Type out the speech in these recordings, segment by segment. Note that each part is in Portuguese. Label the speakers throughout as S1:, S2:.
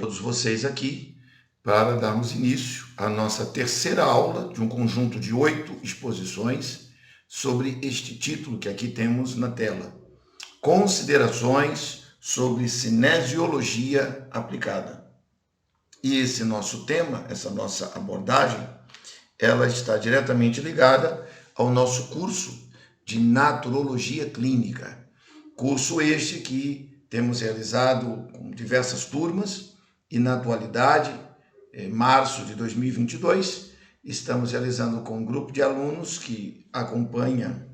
S1: todos vocês aqui para darmos início à nossa terceira aula de um conjunto de 8 exposições sobre este título que aqui temos na tela. Considerações sobre cinesiologia aplicada. E esse nosso tema, essa nossa abordagem, ela está diretamente ligada ao nosso curso de Naturologia Clínica. Curso este que temos realizado com diversas turmas e na atualidade, em março de 2022, estamos realizando com um grupo de alunos que acompanha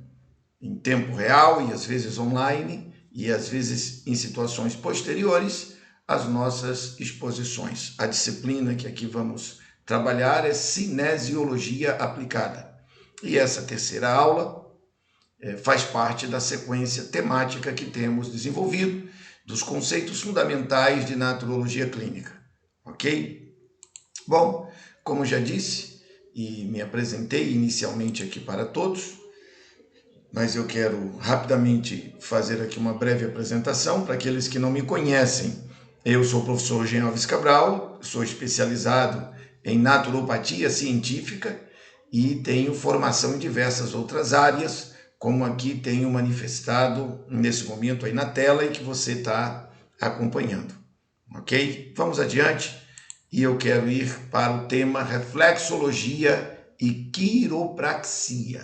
S1: em tempo real e às vezes online e às vezes em situações posteriores as nossas exposições. A disciplina que aqui vamos trabalhar é cinesiologia aplicada. E essa terceira aula faz parte da sequência temática que temos desenvolvido dos conceitos fundamentais de naturologia clínica, ok? Bom, como já disse e me apresentei inicialmente aqui para todos, mas eu quero rapidamente fazer aqui uma breve apresentação para aqueles que não me conhecem. Eu sou o professor Jean Alves Cabral, sou especializado em naturopatia científica e tenho formação em diversas outras áreas, como aqui tenho manifestado nesse momento aí na tela e que você está acompanhando, ok? Vamos adiante e eu quero ir para o tema reflexologia e quiropraxia.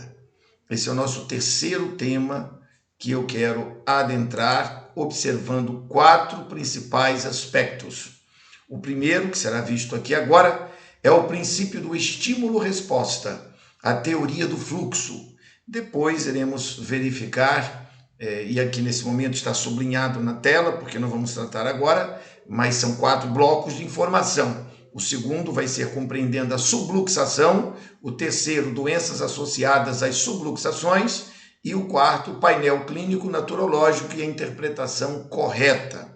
S1: Esse é o nosso terceiro tema que eu quero adentrar observando 4 principais aspectos. O primeiro, que será visto aqui agora, é o princípio do estímulo-resposta, a teoria do fluxo. Depois iremos verificar, e aqui nesse momento está sublinhado na tela, porque não vamos tratar agora, mas são 4 blocos de informação. O segundo vai ser compreendendo a subluxação, o terceiro, doenças associadas às subluxações, e o quarto, painel clínico naturológico e a interpretação correta.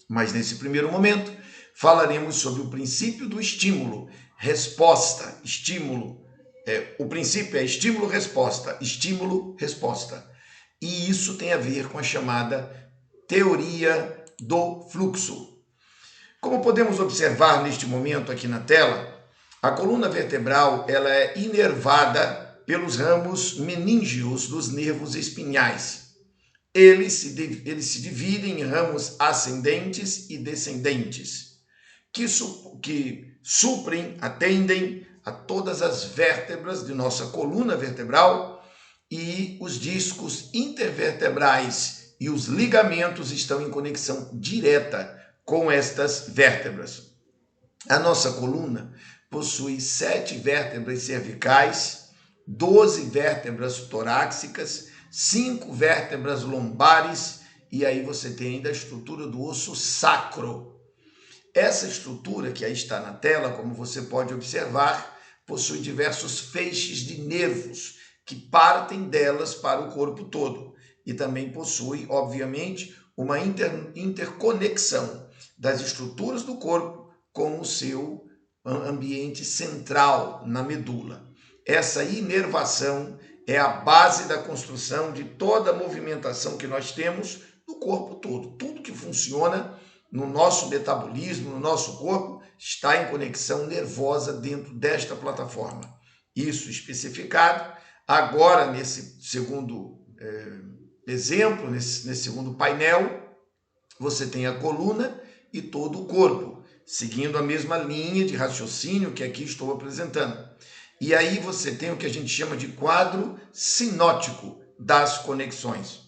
S1: Mas nesse primeiro momento, falaremos sobre o princípio do estímulo, resposta, estímulo. O princípio é estímulo-resposta, estímulo-resposta. E isso tem a ver com a chamada teoria do fluxo. Como podemos observar neste momento aqui na tela, a coluna vertebral ela é inervada pelos ramos meníngeos dos nervos espinhais. Eles se dividem em ramos ascendentes e descendentes, que suprem, atendem a todas as vértebras de nossa coluna vertebral, e os discos intervertebrais e os ligamentos estão em conexão direta com estas vértebras. A nossa coluna possui 7 vértebras cervicais, 12 vértebras torácicas, 5 vértebras lombares, e aí você tem ainda a estrutura do osso sacro. Essa estrutura que aí está na tela, como você pode observar, possui diversos feixes de nervos que partem delas para o corpo todo. E também possui, obviamente, uma interconexão das estruturas do corpo com o seu ambiente central na medula. Essa inervação é a base da construção de toda a movimentação que nós temos no corpo todo. Tudo que funciona no nosso metabolismo, no nosso corpo, está em conexão nervosa dentro desta plataforma. Isso especificado agora nesse segundo exemplo, nesse segundo painel, você tem a coluna e todo o corpo, seguindo a mesma linha de raciocínio que aqui estou apresentando. E aí você tem o que a gente chama de quadro sinótico das conexões.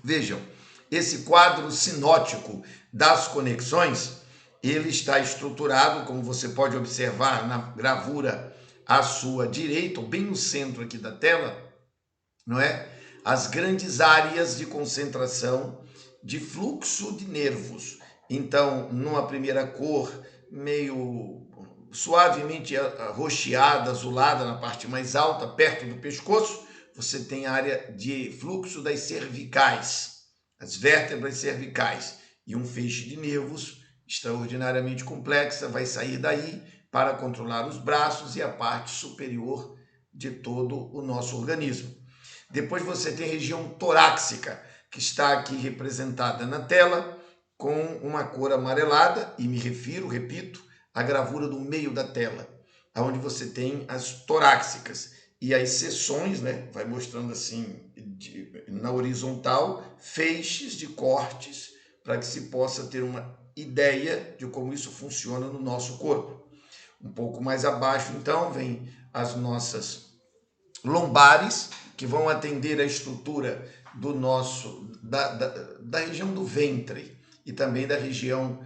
S1: Vejam, esse quadro sinótico das conexões, ele está estruturado, como você pode observar na gravura à sua direita, ou bem no centro aqui da tela, não é? As grandes áreas de concentração de fluxo de nervos. Então, numa primeira cor meio suavemente arroxeada, azulada na parte mais alta, perto do pescoço, você tem a área de fluxo das cervicais, as vértebras cervicais, e um feixe de nervos extraordinariamente complexa vai sair daí para controlar os braços e a parte superior de todo o nosso organismo. Depois você tem a região torácica, que está aqui representada na tela com uma cor amarelada, e me refiro, repito, à gravura do meio da tela, onde você tem as torácicas e as seções, né? Vai mostrando assim, na horizontal, feixes de cortes, para que se possa ter uma ideia de como isso funciona no nosso corpo. Um pouco mais abaixo, então, vem as nossas lombares, que vão atender a estrutura do da região do ventre e também da região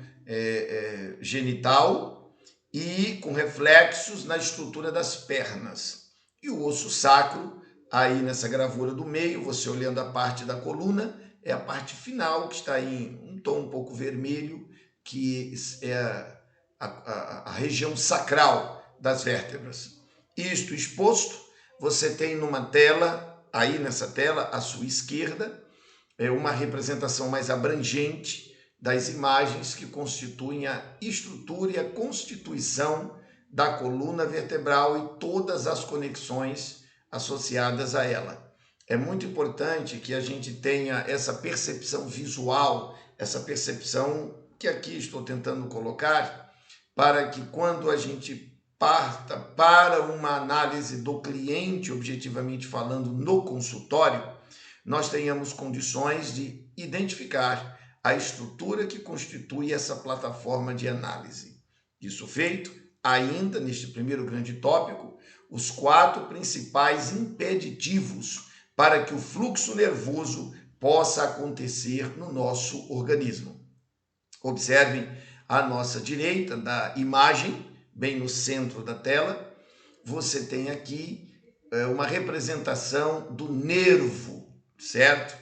S1: genital, e com reflexos na estrutura das pernas. E o osso sacro, aí nessa gravura do meio, você olhando a parte da coluna, é a parte final, que está em um tom um pouco vermelho, que é a região sacral das vértebras. Isto exposto, você tem numa tela, aí nessa tela, à sua esquerda, uma representação mais abrangente das imagens que constituem a estrutura e a constituição da coluna vertebral e todas as conexões associadas a ela. É muito importante que a gente tenha essa percepção visual, essa percepção que aqui estou tentando colocar, para que quando a gente parta para uma análise do cliente, objetivamente falando, no consultório, nós tenhamos condições de identificar a estrutura que constitui essa plataforma de análise. Isso feito, ainda neste primeiro grande tópico, os 4 principais impeditivos para que o fluxo nervoso possa acontecer no nosso organismo. Observem à nossa direita da imagem, bem no centro da tela, você tem aqui uma representação do nervo, certo?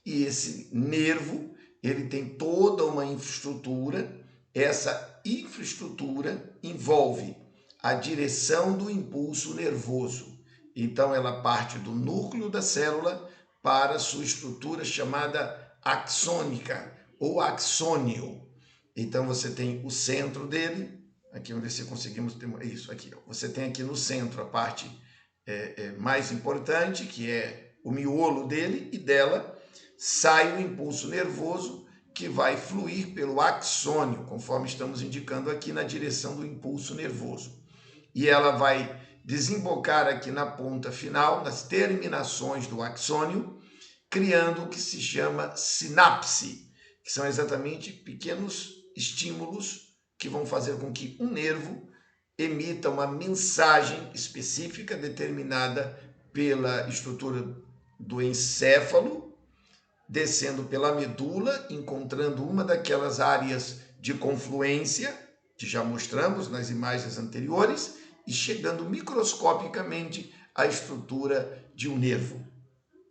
S1: E esse nervo, ele tem toda uma infraestrutura. Essa infraestrutura envolve a direção do impulso nervoso. Então, ela parte do núcleo da célula para a sua estrutura chamada axônica ou axônio. Então, você tem o centro dele. Aqui, vamos ver se conseguimos ter isso aqui. Você tem aqui no centro a parte mais importante, que é o miolo dele, e dela sai o impulso nervoso que vai fluir pelo axônio, conforme estamos indicando aqui, na direção do impulso nervoso. E ela vai desembocar aqui na ponta final, nas terminações do axônio, criando o que se chama sinapse, que são exatamente pequenos estímulos que vão fazer com que um nervo emita uma mensagem específica determinada pela estrutura do encéfalo, descendo pela medula, encontrando uma daquelas áreas de confluência que já mostramos nas imagens anteriores, e chegando microscopicamente à estrutura de um nervo.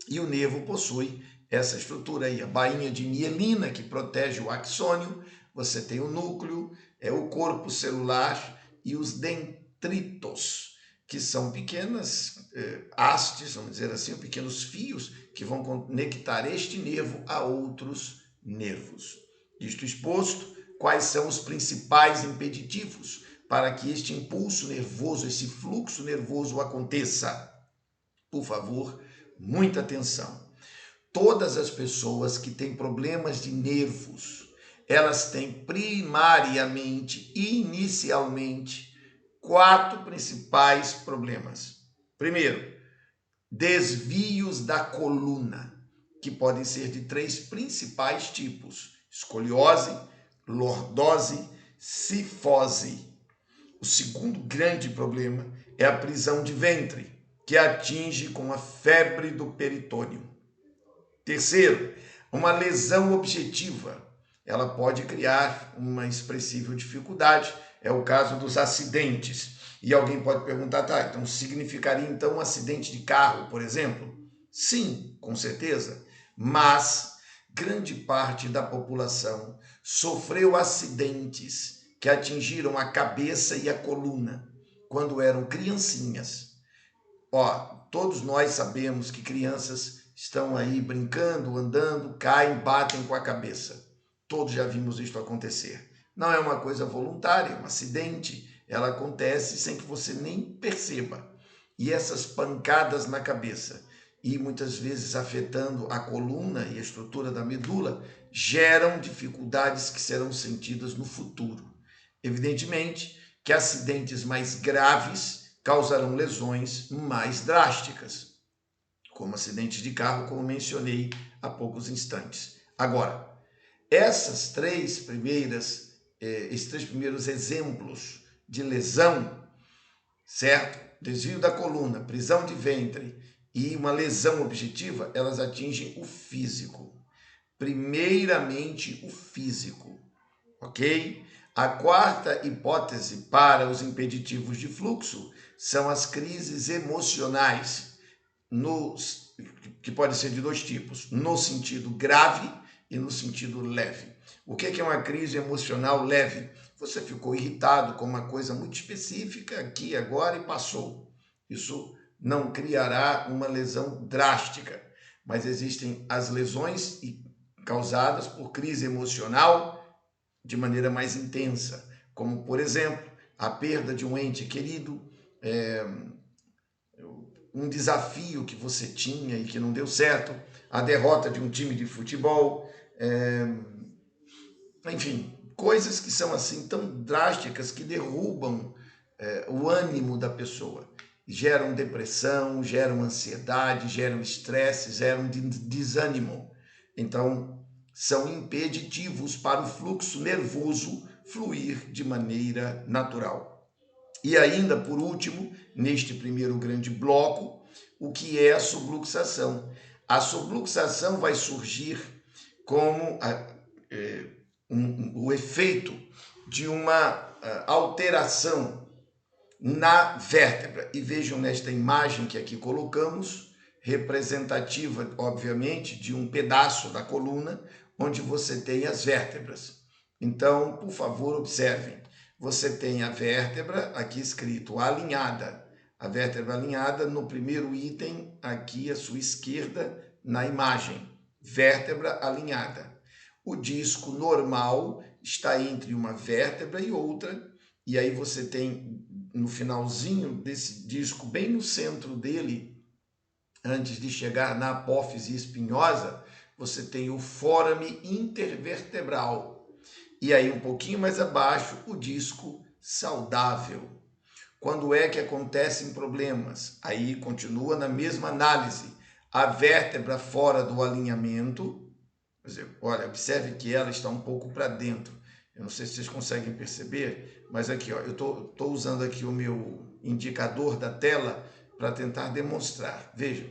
S1: E o nervo possui essa estrutura aí, a bainha de mielina, que protege o axônio. Você tem o núcleo, o corpo celular e os dendritos, que são pequenas hastes, vamos dizer assim, pequenos fios que vão conectar este nervo a outros nervos. Isto exposto, quais são os principais impeditivos para que este impulso nervoso, esse fluxo nervoso aconteça? Por favor, muita atenção. Todas as pessoas que têm problemas de nervos, elas têm primariamente, inicialmente, 4 principais problemas. Primeiro, desvios da coluna, que podem ser de 3 principais tipos: escoliose, lordose, cifose. O segundo grande problema é a prisão de ventre, que atinge com a febre do peritônio. Terceiro, uma lesão objetiva. Ela pode criar uma expressível dificuldade. É o caso dos acidentes. E alguém pode perguntar, tá, então significaria então um acidente de carro, por exemplo? Sim, com certeza. Mas grande parte da população sofreu acidentes que atingiram a cabeça e a coluna quando eram criancinhas. Todos nós sabemos que crianças estão aí brincando, andando, caem, batem com a cabeça. Todos já vimos isto acontecer. Não é uma coisa voluntária, é um acidente. Ela acontece sem que você nem perceba. E essas pancadas na cabeça e muitas vezes afetando a coluna e a estrutura da medula, geram dificuldades que serão sentidas no futuro. Evidentemente que acidentes mais graves causarão lesões mais drásticas, como acidentes de carro, como mencionei há poucos instantes. Agora, esses três primeiros exemplos de lesão, certo? Desvio da coluna, prisão de ventre e uma lesão objetiva, elas atingem o físico. Primeiramente, o físico, ok? A quarta hipótese para os impeditivos de fluxo são as crises emocionais, que pode ser de dois tipos, no sentido grave e no sentido leve. O que é uma crise emocional leve? Você ficou irritado com uma coisa muito específica aqui, agora e passou. Isso não criará uma lesão drástica, mas existem as lesões causadas por crise emocional de maneira mais intensa, como, por exemplo, a perda de um ente querido, um desafio que você tinha e que não deu certo, a derrota de um time de futebol, enfim, coisas que são assim tão drásticas que derrubam o ânimo da pessoa. Geram depressão, geram ansiedade, geram estresse, geram desânimo. Então, são impeditivos para o fluxo nervoso fluir de maneira natural. E ainda, por último, neste primeiro grande bloco, o que é a subluxação? A subluxação vai surgir como o efeito de uma alteração na vértebra. E vejam nesta imagem que aqui colocamos, representativa, obviamente, de um pedaço da coluna, onde você tem as vértebras. Então, por favor, observem. Você tem a vértebra, aqui escrito alinhada. A vértebra alinhada no primeiro item, aqui à sua esquerda, na imagem. Vértebra alinhada. O disco normal está entre uma vértebra e outra, e aí você tem no finalzinho desse disco, bem no centro dele, antes de chegar na apófise espinhosa, você tem o fórame intervertebral. E aí um pouquinho mais abaixo, o disco saudável. Quando é que acontecem problemas? Aí continua na mesma análise. A vértebra fora do alinhamento, quer dizer, olha, observe que ela está um pouco para dentro. Eu não sei se vocês conseguem perceber, mas aqui, ó, eu estou usando aqui o meu indicador da tela para tentar demonstrar. Vejam,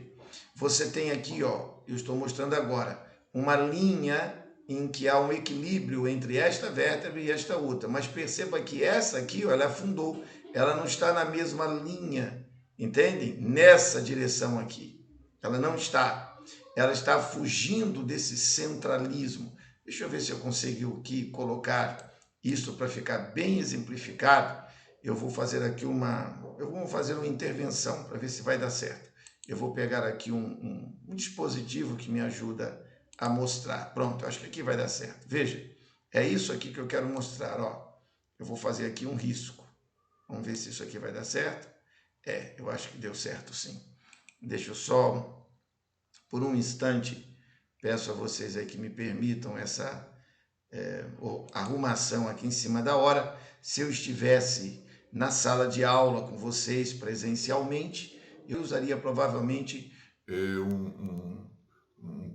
S1: você tem aqui, ó, eu estou mostrando agora, uma linha em que há um equilíbrio entre esta vértebra e esta outra. Mas perceba que essa aqui, ó, ela afundou. Ela não está na mesma linha, entendem? Nessa direção aqui. Ela não está. Ela está fugindo desse centralismo. Deixa eu ver se eu consigo aqui colocar isso para ficar bem exemplificado. Eu vou fazer aqui uma intervenção para ver se vai dar certo. Eu vou pegar aqui um dispositivo que me ajuda a mostrar. Pronto, acho que aqui vai dar certo. Veja, é isso aqui que eu quero mostrar. Ó. Eu vou fazer aqui um risco. Vamos ver se isso aqui vai dar certo. Eu acho que deu certo sim. Deixa eu só, por um instante, peço a vocês aí que me permitam essa arrumação aqui em cima da hora. Se eu estivesse na sala de aula com vocês presencialmente, eu usaria provavelmente um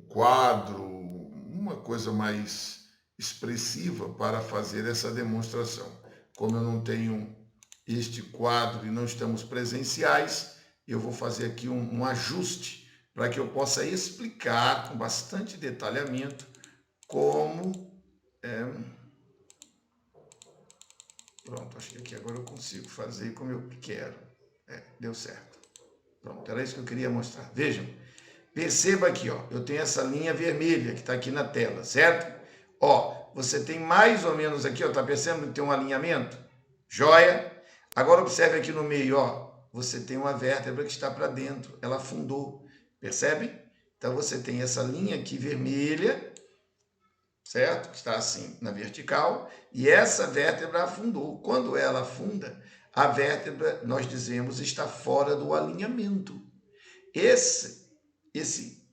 S1: quadro, uma coisa mais expressiva para fazer essa demonstração. Como eu não tenho este quadro e não estamos presenciais, eu vou fazer aqui um ajuste para que eu possa explicar com bastante detalhamento como... Pronto, acho que aqui agora eu consigo fazer como eu quero. Deu certo. Pronto, era isso que eu queria mostrar. Vejam, perceba aqui, ó, eu tenho essa linha vermelha que está aqui na tela, certo? Ó, você tem mais ou menos aqui, ó, tá percebendo que tem um alinhamento? Joia? Agora observe aqui no meio, ó, você tem uma vértebra que está para dentro, ela afundou, percebe? Então você tem essa linha aqui vermelha, certo? Que está assim na vertical, e essa vértebra afundou. Quando ela afunda, a vértebra, nós dizemos, está fora do alinhamento. esse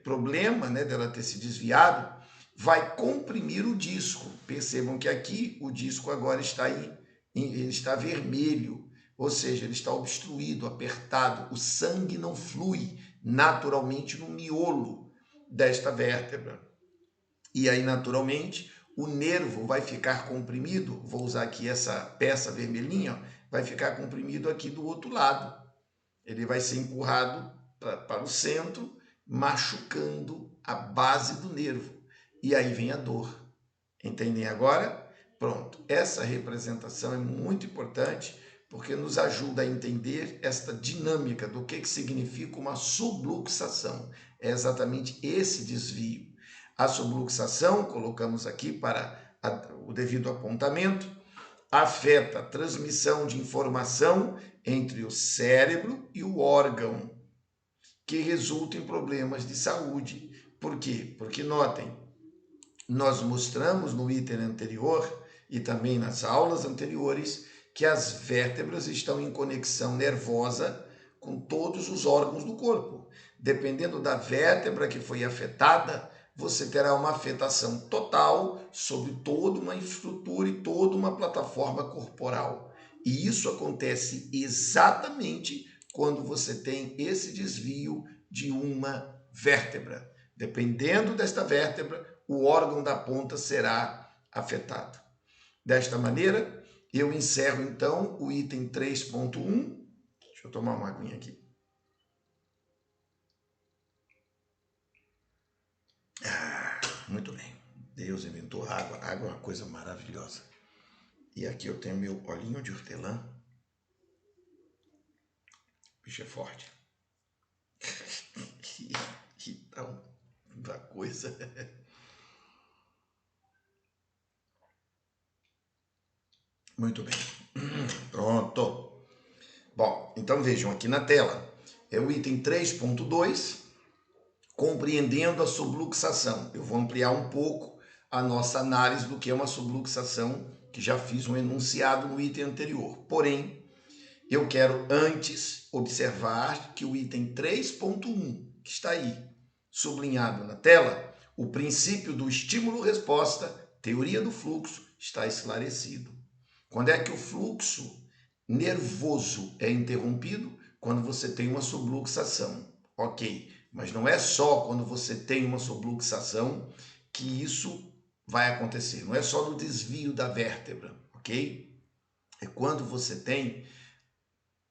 S1: problema, né, dela ter se desviado, vai comprimir o disco. Percebam que aqui o disco agora está ele está vermelho, ou seja, ele está obstruído, apertado, o sangue não flui naturalmente no miolo desta vértebra. E aí, naturalmente, o nervo vai ficar comprimido, vou usar aqui essa peça vermelhinha, vai ficar comprimido aqui do outro lado. Ele vai ser empurrado para o centro, machucando a base do nervo. E aí vem a dor. Entendem agora? Pronto. Essa representação é muito importante porque nos ajuda a entender esta dinâmica do que significa uma subluxação. É exatamente esse desvio. A subluxação, colocamos aqui para o devido apontamento, afeta a transmissão de informação entre o cérebro e o órgão, que resulta em problemas de saúde. Por quê? Porque, notem, nós mostramos no item anterior e também nas aulas anteriores que as vértebras estão em conexão nervosa com todos os órgãos do corpo. Dependendo da vértebra que foi afetada, você terá uma afetação total sobre toda uma estrutura e toda uma plataforma corporal. E isso acontece exatamente quando você tem esse desvio de uma vértebra. Dependendo desta vértebra, o órgão da ponta será afetado. Desta maneira, eu encerro então o item 3.1. Deixa eu tomar uma aguinha aqui. Muito bem. Deus inventou água. Água é uma coisa maravilhosa. E aqui eu tenho meu olhinho de hortelã. O bicho é forte. Então, da coisa. Muito bem. Pronto. Bom, então vejam aqui na tela. É o item 3.2, compreendendo a subluxação. Eu vou ampliar um pouco a nossa análise do que é uma subluxação, que já fiz um enunciado no item anterior. Porém, eu quero antes observar que o item 3.1, que está aí sublinhado na tela, o princípio do estímulo-resposta, teoria do fluxo, está esclarecido. Quando é que o fluxo nervoso é interrompido? Quando você tem uma subluxação. Ok, mas não é só quando você tem uma subluxação que isso vai acontecer. Não é só no desvio da vértebra, ok? É quando você tem,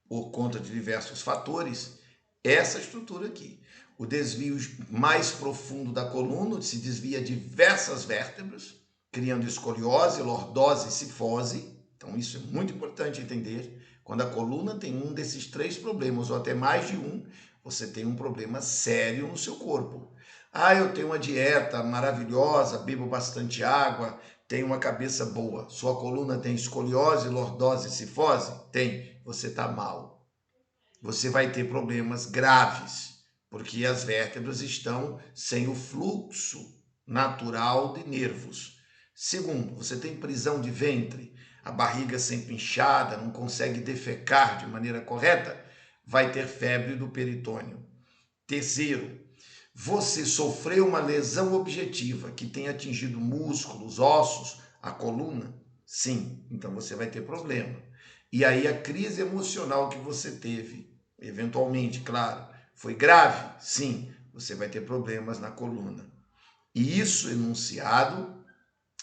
S1: por conta de diversos fatores, essa estrutura aqui. O desvio mais profundo da coluna se desvia diversas vértebras, criando escoliose, lordose e cifose. Então isso é muito importante entender. Quando a coluna tem um desses três problemas, ou até mais de um, você tem um problema sério no seu corpo. Ah, eu tenho uma dieta maravilhosa, bebo bastante água, tenho uma cabeça boa. Sua coluna tem escoliose, lordose e cifose? Tem. Você está mal. Você vai ter problemas graves, porque as vértebras estão sem o fluxo natural de nervos. Segundo, você tem prisão de ventre, a barriga sempre inchada, não consegue defecar de maneira correta, vai ter febre do peritônio. Terceiro, você sofreu uma lesão objetiva que tem atingido músculos, ossos, a coluna? Sim, então você vai ter problema. E aí a crise emocional que você teve, eventualmente, claro, foi grave? Sim, você vai ter problemas na coluna. E isso enunciado,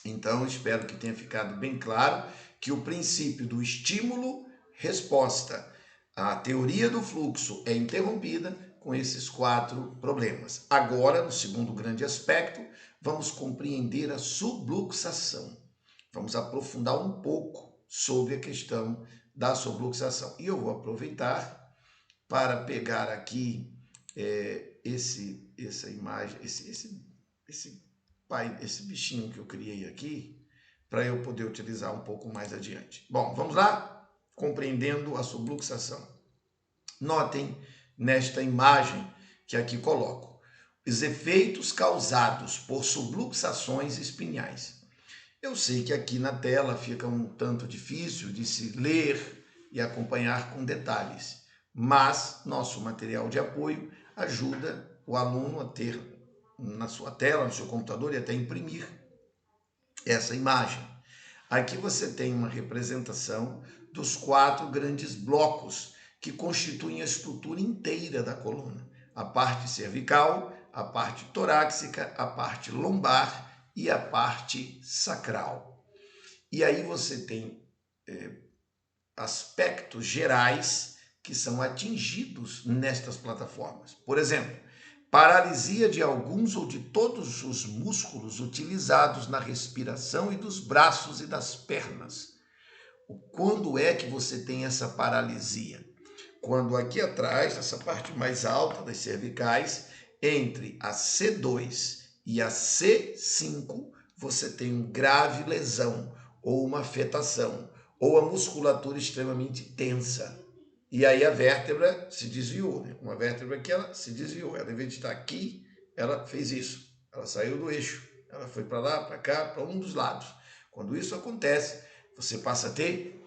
S1: então espero que tenha ficado bem claro que o princípio do estímulo-resposta, a teoria do fluxo é interrompida com esses quatro problemas. Agora, no segundo grande aspecto, vamos compreender a subluxação. Vamos aprofundar um pouco sobre a questão da subluxação. E eu vou aproveitar para pegar aqui essa imagem, esse bichinho que eu criei aqui, para eu poder utilizar um pouco mais adiante. Bom, vamos lá? Compreendendo a subluxação. Notem nesta imagem que aqui coloco os efeitos causados por subluxações espinhais. Eu sei que aqui na tela fica um tanto difícil de se ler e acompanhar com detalhes, mas nosso material de apoio ajuda o aluno a ter na sua tela, no seu computador e até imprimir essa imagem. Aqui você tem uma representação dos 4 grandes blocos que constituem a estrutura inteira da coluna. A parte cervical, a parte torácica, a parte lombar e a parte sacral. E aí você tem aspectos gerais que são atingidos nestas plataformas. Por exemplo, paralisia de alguns ou de todos os músculos utilizados na respiração e dos braços e das pernas. Quando é que você tem essa paralisia? Quando aqui atrás, nessa parte mais alta das cervicais, entre a C2 e a C5, você tem uma grave lesão ou uma afetação, ou a musculatura extremamente tensa. E aí a vértebra se desviou, né? Uma vértebra que ela se desviou. Ela, em vez de estar aqui, ela fez isso. Ela saiu do eixo. Ela foi para lá, para cá, para um dos lados. Quando isso acontece, você passa a ter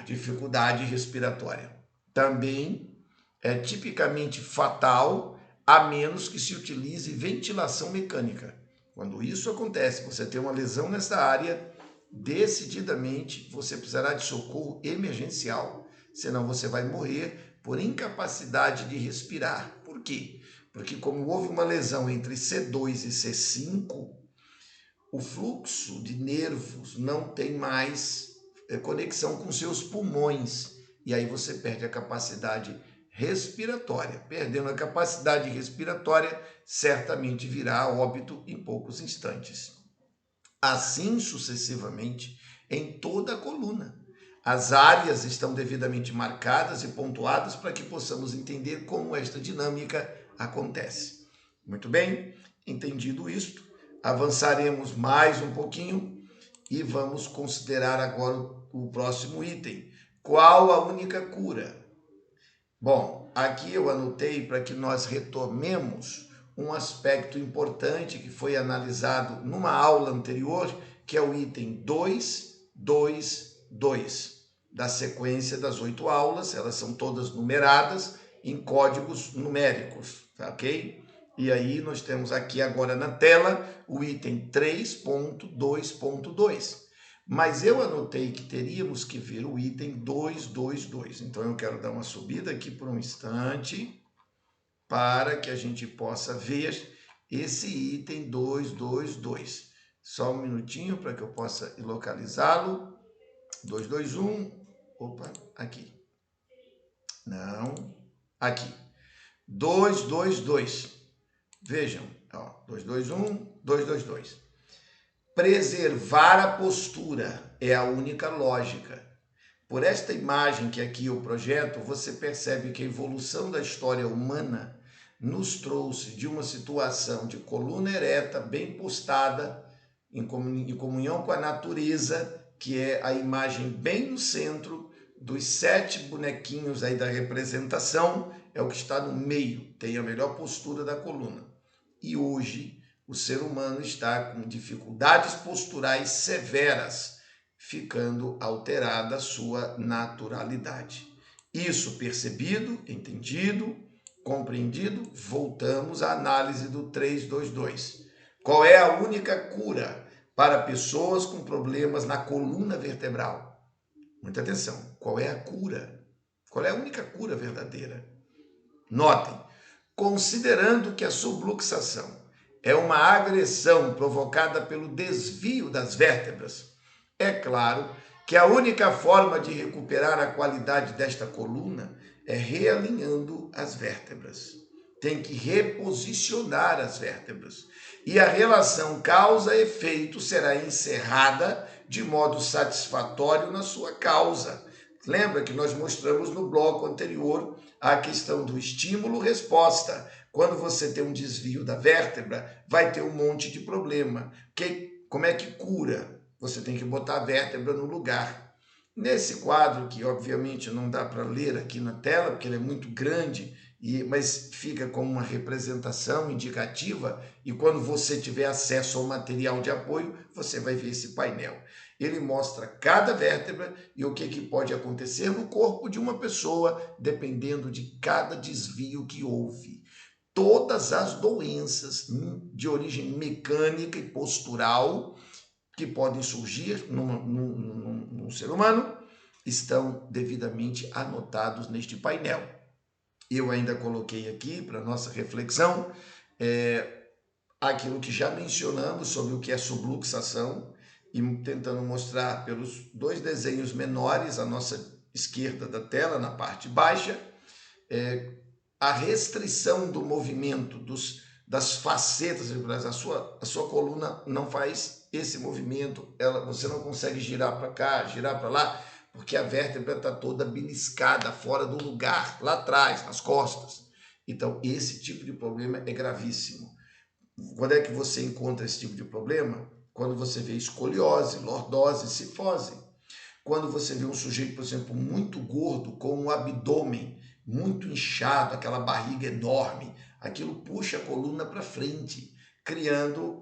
S1: dificuldade respiratória. Também é tipicamente fatal, a menos que se utilize ventilação mecânica. Quando isso acontece, você tem uma lesão nessa área, decididamente você precisará de socorro emergencial, senão você vai morrer por incapacidade de respirar. Por quê? Porque como houve uma lesão entre C2 e C5, o fluxo de nervos não tem mais conexão com seus pulmões, e aí você perde a capacidade respiratória. Perdendo a capacidade respiratória, certamente virá óbito em poucos instantes. Assim sucessivamente em toda a coluna. As áreas estão devidamente marcadas e pontuadas para que possamos entender como esta dinâmica acontece. Muito bem, entendido isto, avançaremos mais um pouquinho e vamos considerar agora o próximo item. Qual a única cura? Bom, aqui eu anotei para que nós retomemos um aspecto importante que foi analisado numa aula anterior, que é o item 222 da sequência das 8 aulas. Elas são todas numeradas em códigos numéricos, tá, ok? E aí nós temos aqui agora na tela o item 3.2.2. Mas eu anotei que teríamos que ver o item 222. Então eu quero dar uma subida aqui por um instante para que a gente possa ver esse item 222. Só um minutinho para que eu possa localizá-lo. 221. Opa, aqui. Não, aqui. 222. Vejam, ó, 221, 222. Preservar a postura é a única lógica. Por esta imagem que aqui eu projeto, você percebe que a evolução da história humana nos trouxe de uma situação de coluna ereta, bem postada, em comunhão com a natureza, que é a imagem bem no centro, dos 7 bonequinhos aí da representação, é o que está no meio, tem a melhor postura da coluna. E hoje o ser humano está com dificuldades posturais severas, ficando alterada a sua naturalidade. Isso percebido, entendido, compreendido, voltamos à análise do 322. Qual é a única cura para pessoas com problemas na coluna vertebral? Muita atenção, qual é a cura? Qual é a única cura verdadeira? Notem, considerando que a subluxação é uma agressão provocada pelo desvio das vértebras, é claro que a única forma de recuperar a qualidade desta coluna é realinhando as vértebras. Tem que reposicionar as vértebras. E a relação causa-efeito será encerrada de modo satisfatório na sua causa. Lembra que nós mostramos no bloco anterior a questão do estímulo-resposta. Quando você tem um desvio da vértebra, vai ter um monte de problema. Como é que cura? Você tem que botar a vértebra no lugar. Nesse quadro, que obviamente não dá para ler aqui na tela, porque ele é muito grande mas fica como uma representação indicativa, e quando você tiver acesso ao material de apoio, você vai ver esse painel. Ele mostra cada vértebra e o que pode acontecer no corpo de uma pessoa, dependendo de cada desvio que houve. Todas as doenças de origem mecânica e postural que podem surgir num ser humano estão devidamente anotados neste painel. Eu ainda coloquei aqui para nossa reflexão aquilo que já mencionamos sobre o que é subluxação, e tentando mostrar pelos dois desenhos menores à nossa esquerda da tela, na parte baixa, a restrição do movimento das facetas, a sua coluna não faz esse movimento, você não consegue girar para cá, girar para lá, porque a vértebra está toda beliscada, fora do lugar, lá atrás, nas costas. Então, esse tipo de problema é gravíssimo. Quando é que você encontra esse tipo de problema? Quando você vê escoliose, lordose, cifose. Quando você vê um sujeito, por exemplo, muito gordo, com um abdômen muito inchado, aquela barriga enorme, aquilo puxa a coluna para frente, criando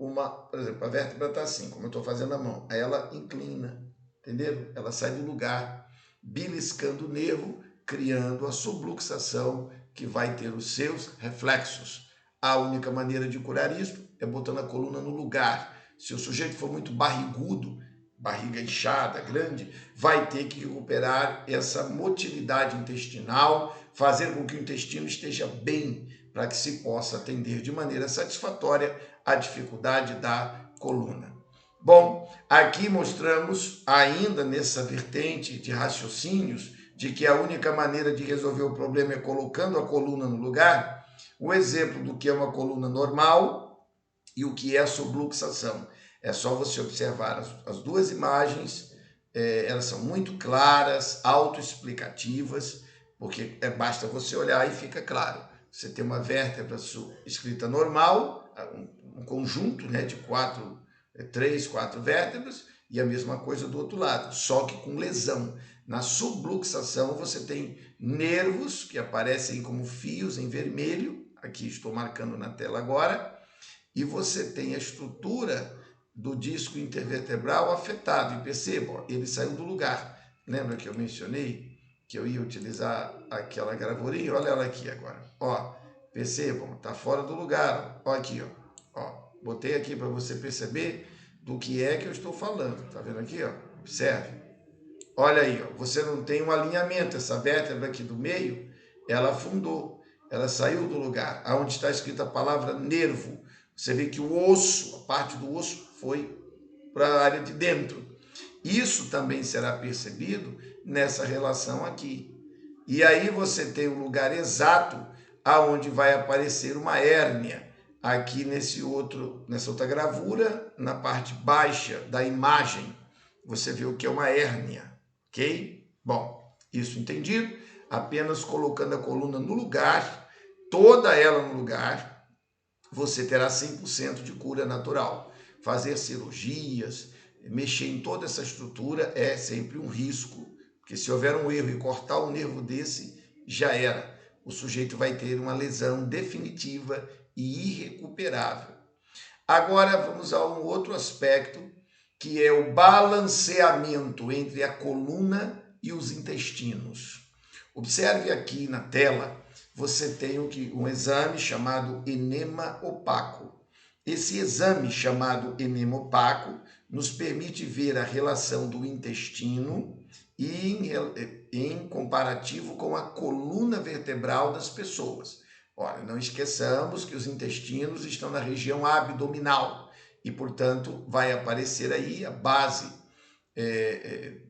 S1: por exemplo, a vértebra está assim, como eu estou fazendo a mão, aí ela inclina, entenderam? Ela sai do lugar, beliscando o nervo, criando a subluxação, que vai ter os seus reflexos. A única maneira de curar isso é botando a coluna no lugar. Se o sujeito for muito barrigudo, barriga inchada, grande, vai ter que recuperar essa motilidade intestinal, fazer com que o intestino esteja bem, para que se possa atender de maneira satisfatória a dificuldade da coluna. Bom, aqui mostramos, ainda nessa vertente de raciocínios, de que a única maneira de resolver o problema é colocando a coluna no lugar, o exemplo do que é uma coluna normal e o que é a subluxação. É só você observar as duas imagens, elas são muito claras, autoexplicativas, porque basta você olhar e fica claro. Você tem uma vértebra escrita normal, um conjunto, né, de 3, 4 vértebras, e a mesma coisa do outro lado, só que com lesão. Na subluxação você tem nervos que aparecem como fios em vermelho, aqui estou marcando na tela agora, e você tem a estrutura do disco intervertebral afetado, e percebam, ele saiu do lugar. Lembra que eu mencionei que eu ia utilizar aquela gravurinha? Olha ela aqui agora. Ó, percebam, está fora do lugar. Ó aqui, ó. Botei aqui para você perceber do que é que eu estou falando. Tá vendo aqui, ó? Observe. Olha aí, ó. Você não tem um alinhamento. Essa vértebra aqui do meio, ela afundou. Ela saiu do lugar. Aonde está escrita a palavra nervo. Você vê que o osso, a parte do osso, foi para a área de dentro. Isso também será percebido nessa relação aqui. E aí você tem o lugar exato aonde vai aparecer uma hérnia. Aqui nessa outra gravura, na parte baixa da imagem, você vê o que é uma hérnia, ok? Bom, isso entendido? Apenas colocando a coluna no lugar, toda ela no lugar, você terá 100% de cura natural. Fazer cirurgias, mexer em toda essa estrutura é sempre um risco, porque se houver um erro e cortar um nervo desse, já era. O sujeito vai ter uma lesão definitiva e irrecuperável. Agora vamos a um outro aspecto, que é o balanceamento entre a coluna e os intestinos. Observe aqui na tela, você tem um exame chamado enema opaco. Esse exame chamado enema opaco nos permite ver a relação do intestino em comparativo com a coluna vertebral das pessoas. Olha, não esqueçamos que os intestinos estão na região abdominal e, portanto, vai aparecer aí a base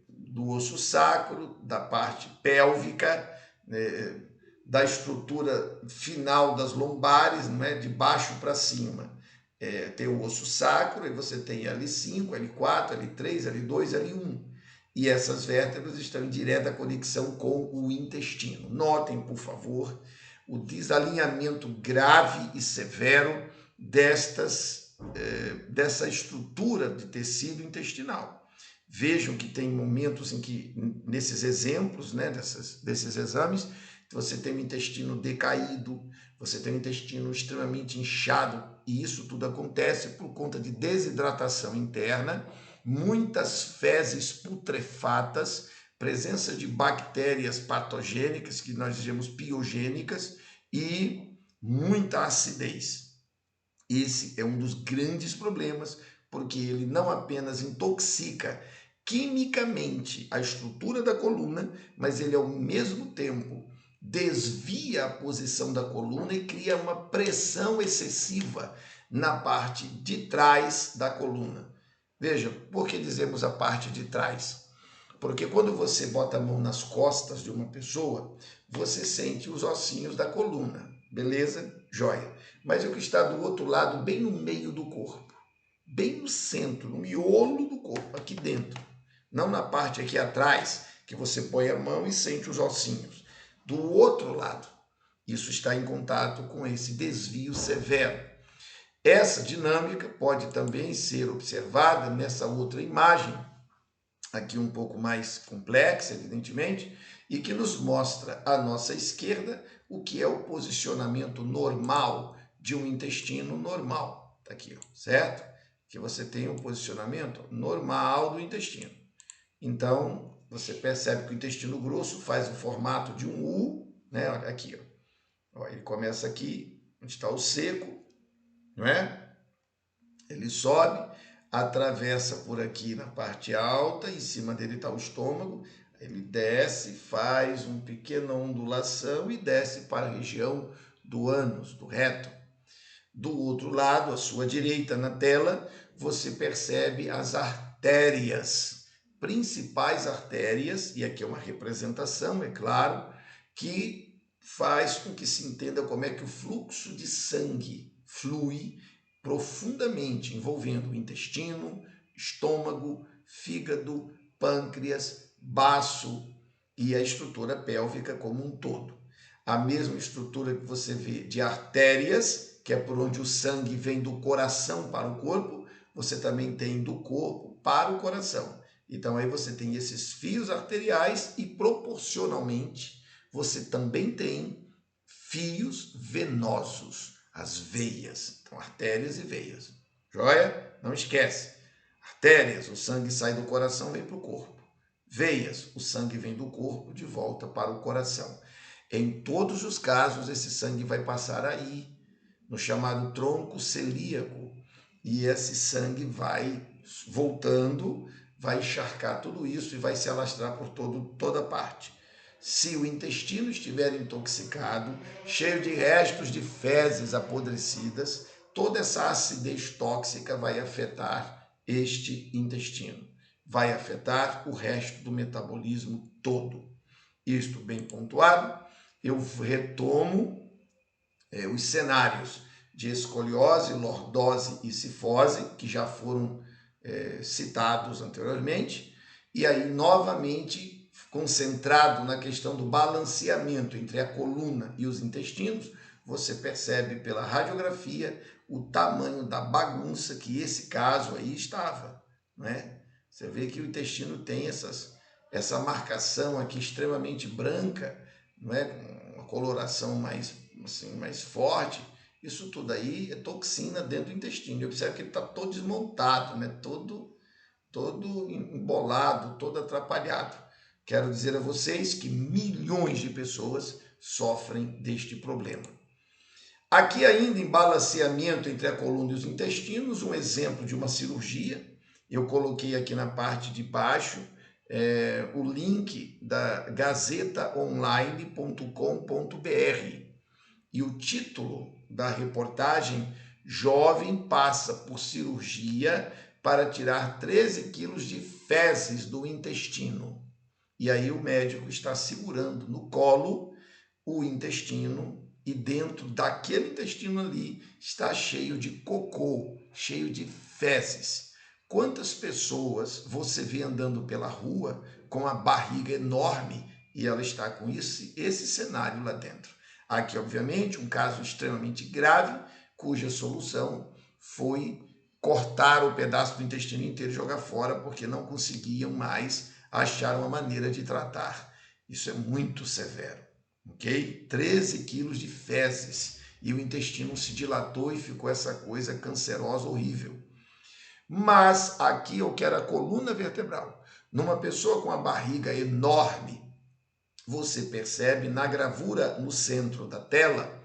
S1: do osso sacro, da parte pélvica, da estrutura final das lombares, não é? De baixo para cima. Tem o osso sacro, e você tem L5, L4, L3, L2, L1. E essas vértebras estão em direta conexão com o intestino. Notem, por favor, o desalinhamento grave e severo dessa estrutura de tecido intestinal. Vejam que tem momentos em que, nesses exemplos, né, desses exames, você tem um intestino decaído, você tem um intestino extremamente inchado, e isso tudo acontece por conta de desidratação interna, muitas fezes putrefatas, presença de bactérias patogênicas, que nós dizemos piogênicas, e muita acidez. Esse é um dos grandes problemas, porque ele não apenas intoxica quimicamente a estrutura da coluna, mas ele ao mesmo tempo desvia a posição da coluna e cria uma pressão excessiva na parte de trás da coluna. Veja, por que dizemos a parte de trás? Porque quando você bota a mão nas costas de uma pessoa, você sente os ossinhos da coluna, beleza? Joia. Mas o que está do outro lado, bem no meio do corpo, bem no centro, no miolo do corpo, aqui dentro. Não na parte aqui atrás, que você põe a mão e sente os ossinhos. Do outro lado, isso está em contato com esse desvio severo. Essa dinâmica pode também ser observada nessa outra imagem, aqui um pouco mais complexa, evidentemente, e que nos mostra à nossa esquerda o que é o posicionamento normal de um intestino normal. Está aqui, ó, certo? Que você tem o posicionamento normal do intestino. Então, você percebe que o intestino grosso faz o formato de um U, né? Aqui, ó. Ele começa aqui, onde está o seco, não é? Ele sobe, atravessa por aqui na parte alta, em cima dele está o estômago, ele desce, faz uma pequena ondulação e desce para a região do ânus, do reto. Do outro lado, à sua direita na tela, você percebe as artérias, principais artérias, e aqui é uma representação, é claro, que faz com que se entenda como é que o fluxo de sangue flui profundamente, envolvendo o intestino, estômago, fígado, pâncreas, baço e a estrutura pélvica como um todo. A mesma estrutura que você vê de artérias, que é por onde o sangue vem do coração para o corpo, você também tem do corpo para o coração. Então aí você tem esses fios arteriais e proporcionalmente você também tem fios venosos, as veias. Então artérias e veias. Joia? Não esquece. Artérias, o sangue sai do coração, vem para o corpo. Veias, o sangue vem do corpo de volta para o coração. Em todos os casos, esse sangue vai passar aí, no chamado tronco celíaco, e esse sangue vai voltando, vai encharcar tudo isso e vai se alastrar por toda parte. Se o intestino estiver intoxicado, cheio de restos de fezes apodrecidas, toda essa acidez tóxica vai afetar este intestino, vai afetar o resto do metabolismo todo. Isto bem pontuado, eu retomo os cenários de escoliose, lordose e cifose, que já foram citados anteriormente, e aí novamente concentrado na questão do balanceamento entre a coluna e os intestinos, você percebe pela radiografia o tamanho da bagunça que esse caso aí estava, né? Você vê que o intestino tem essa marcação aqui extremamente branca, não é? Com uma coloração mais, assim, mais forte. Isso tudo aí é toxina dentro do intestino. E observe que ele está todo desmontado, né? todo embolado, todo atrapalhado. Quero dizer a vocês que milhões de pessoas sofrem deste problema. Aqui ainda em balanceamento entre a coluna e os intestinos, um exemplo de uma cirurgia. Eu coloquei aqui na parte de baixo o link da gazetaonline.com.br e o título da reportagem: Jovem passa por cirurgia para tirar 13 quilos de fezes do intestino. E aí o médico está segurando no colo o intestino e dentro daquele intestino ali está cheio de cocô, cheio de fezes. Quantas pessoas você vê andando pela rua com a barriga enorme e ela está com esse cenário lá dentro? Aqui, obviamente, um caso extremamente grave, cuja solução foi cortar o pedaço do intestino inteiro e jogar fora, porque não conseguiam mais achar uma maneira de tratar. Isso é muito severo. ok? 13 quilos de fezes. E o intestino se dilatou e ficou essa coisa cancerosa, horrível. Mas aqui eu quero a coluna vertebral. Numa pessoa com a barriga enorme, você percebe na gravura no centro da tela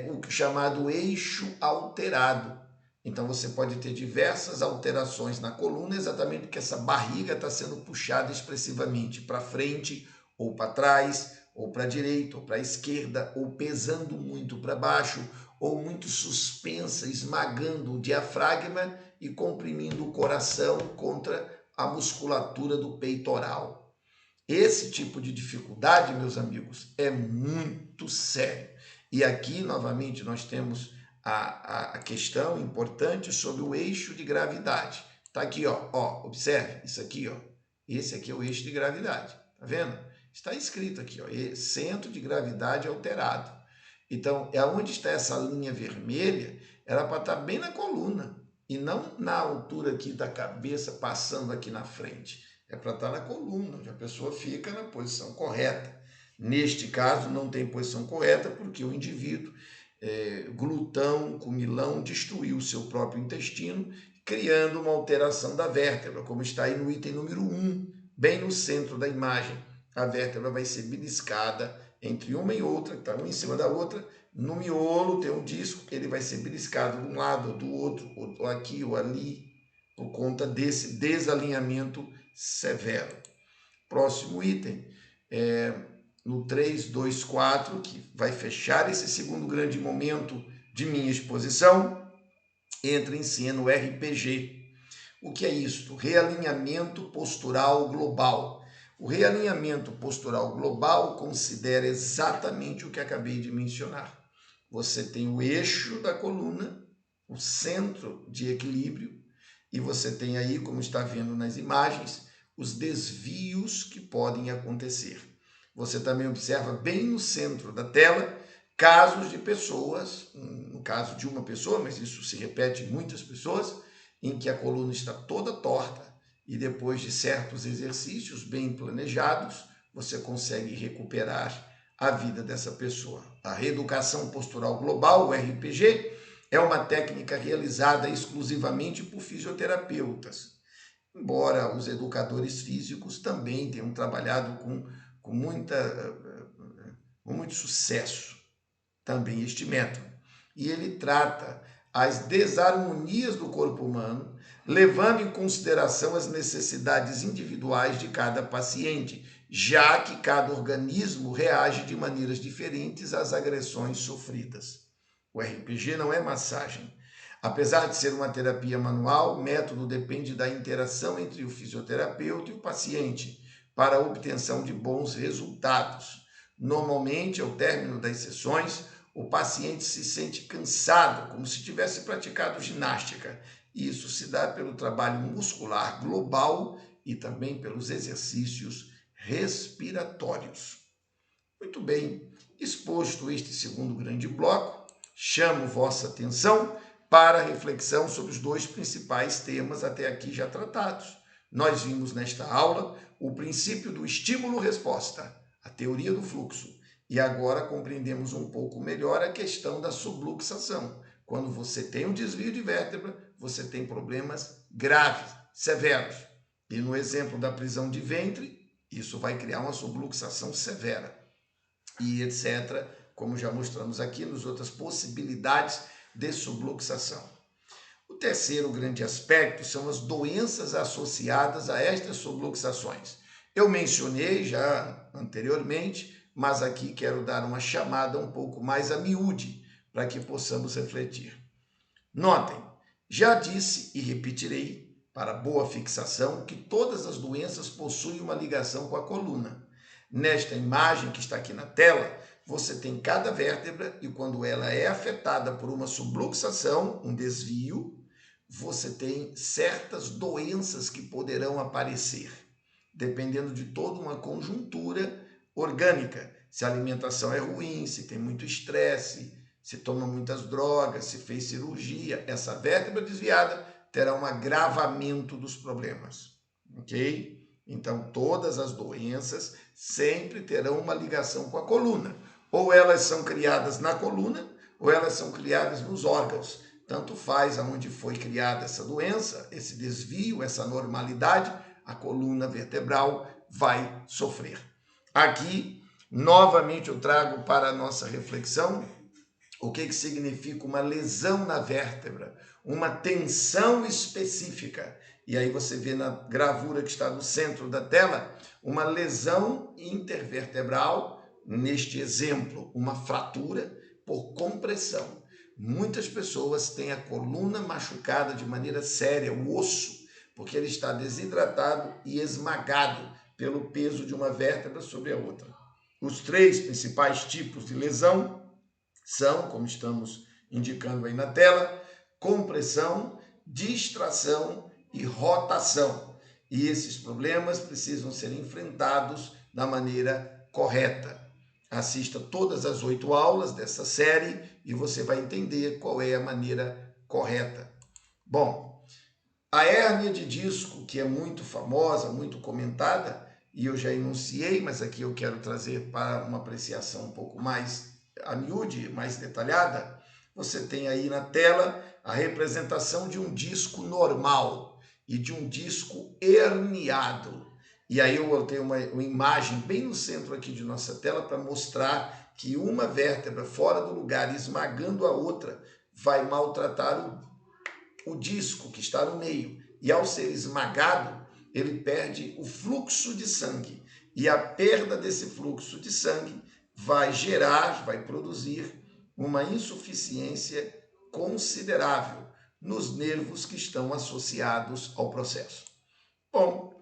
S1: o chamado eixo alterado. Então você pode ter diversas alterações na coluna, exatamente porque essa barriga está sendo puxada expressivamente para frente ou para trás, ou para a direita, ou para a esquerda, ou pesando muito para baixo, ou muito suspensa, esmagando o diafragma e comprimindo o coração contra a musculatura do peitoral. Esse tipo de dificuldade, meus amigos, é muito sério. E aqui, novamente, nós temos a questão importante sobre o eixo de gravidade. Tá aqui, ó, observe, isso aqui, ó. Esse aqui é o eixo de gravidade, tá vendo? Está escrito aqui, ó, centro de gravidade alterado. Então, é onde está essa linha vermelha, era para estar bem na coluna, e não na altura aqui da cabeça, passando aqui na frente. É para estar na coluna, onde a pessoa fica na posição correta. Neste caso, não tem posição correta, porque o indivíduo, glutão, comilão, destruiu o seu próprio intestino, criando uma alteração da vértebra, como está aí no item número 1, bem no centro da imagem. A vértebra vai ser beliscada entre uma e outra, que está uma em cima da outra. No miolo tem um disco que ele vai ser beliscado de um lado ou do outro, ou aqui ou ali, por conta desse desalinhamento severo. Próximo item, no 3, 2, 4, que vai fechar esse segundo grande momento de minha exposição, entra em cena o RPG. O que é isto? Realinhamento postural global. O realinhamento postural global considera exatamente o que acabei de mencionar. Você tem o eixo da coluna, o centro de equilíbrio, e você tem aí, como está vendo nas imagens, os desvios que podem acontecer. Você também observa bem no centro da tela casos de pessoas, no caso de uma pessoa, mas isso se repete em muitas pessoas, em que a coluna está toda torta e depois de certos exercícios bem planejados, você consegue recuperar a vida dessa pessoa. A reeducação postural global, o RPG, é uma técnica realizada exclusivamente por fisioterapeutas, embora os educadores físicos também tenham trabalhado com muito sucesso também este método. E ele trata as desarmonias do corpo humano, levando em consideração as necessidades individuais de cada paciente, já que cada organismo reage de maneiras diferentes às agressões sofridas. O RPG não é massagem. Apesar de ser uma terapia manual, o método depende da interação entre o fisioterapeuta e o paciente para a obtenção de bons resultados. Normalmente, ao término das sessões, o paciente se sente cansado, como se tivesse praticado ginástica. Isso se dá pelo trabalho muscular global e também pelos exercícios respiratórios. Muito bem, exposto este segundo grande bloco, chamo vossa atenção para a reflexão sobre os dois principais temas até aqui já tratados. Nós vimos nesta aula o princípio do estímulo-resposta, a teoria do fluxo, e agora compreendemos um pouco melhor a questão da subluxação. Quando você tem um desvio de vértebra, você tem problemas graves, severos. E no exemplo da prisão de ventre, isso vai criar uma subluxação severa. E etc., como já mostramos aqui, nas outras possibilidades de subluxação. O terceiro grande aspecto são as doenças associadas a estas subluxações. Eu mencionei já anteriormente, mas aqui quero dar uma chamada um pouco mais a miúde, para que possamos refletir. Notem, já disse e repetirei, para boa fixação, que todas as doenças possuem uma ligação com a coluna. Nesta imagem que está aqui na tela, você tem cada vértebra e quando ela é afetada por uma subluxação, um desvio, você tem certas doenças que poderão aparecer, dependendo de toda uma conjuntura orgânica. Se a alimentação é ruim, se tem muito estresse, se toma muitas drogas, se fez cirurgia, essa vértebra desviada terá um agravamento dos problemas, ok? Então, todas as doenças sempre terão uma ligação com a coluna. Ou elas são criadas na coluna, ou elas são criadas nos órgãos. Tanto faz aonde foi criada essa doença, esse desvio, essa anormalidade, a coluna vertebral vai sofrer. Aqui, novamente, eu trago para a nossa reflexão o que significa uma lesão na vértebra, uma tensão específica. E aí você vê na gravura que está no centro da tela, uma lesão intervertebral, neste exemplo, uma fratura por compressão. Muitas pessoas têm a coluna machucada de maneira séria, o osso, porque ele está desidratado e esmagado pelo peso de uma vértebra sobre a outra. Os 3 principais tipos de lesão são, como estamos indicando aí na tela, compressão, distração e rotação. E esses problemas precisam ser enfrentados da maneira correta. Assista todas as 8 aulas dessa série e você vai entender qual é a maneira correta. Bom, a hérnia de disco, que é muito famosa, muito comentada, e eu já enunciei, mas aqui eu quero trazer para uma apreciação um pouco mais a miúde, mais detalhada, você tem aí na tela a representação de um disco normal e de um disco herniado. E aí eu tenho uma imagem bem no centro aqui de nossa tela para mostrar que uma vértebra fora do lugar, esmagando a outra, vai maltratar o disco que está no meio. E ao ser esmagado, ele perde o fluxo de sangue. E a perda desse fluxo de sangue vai gerar, vai produzir uma insuficiência considerável nos nervos que estão associados ao processo. Bom,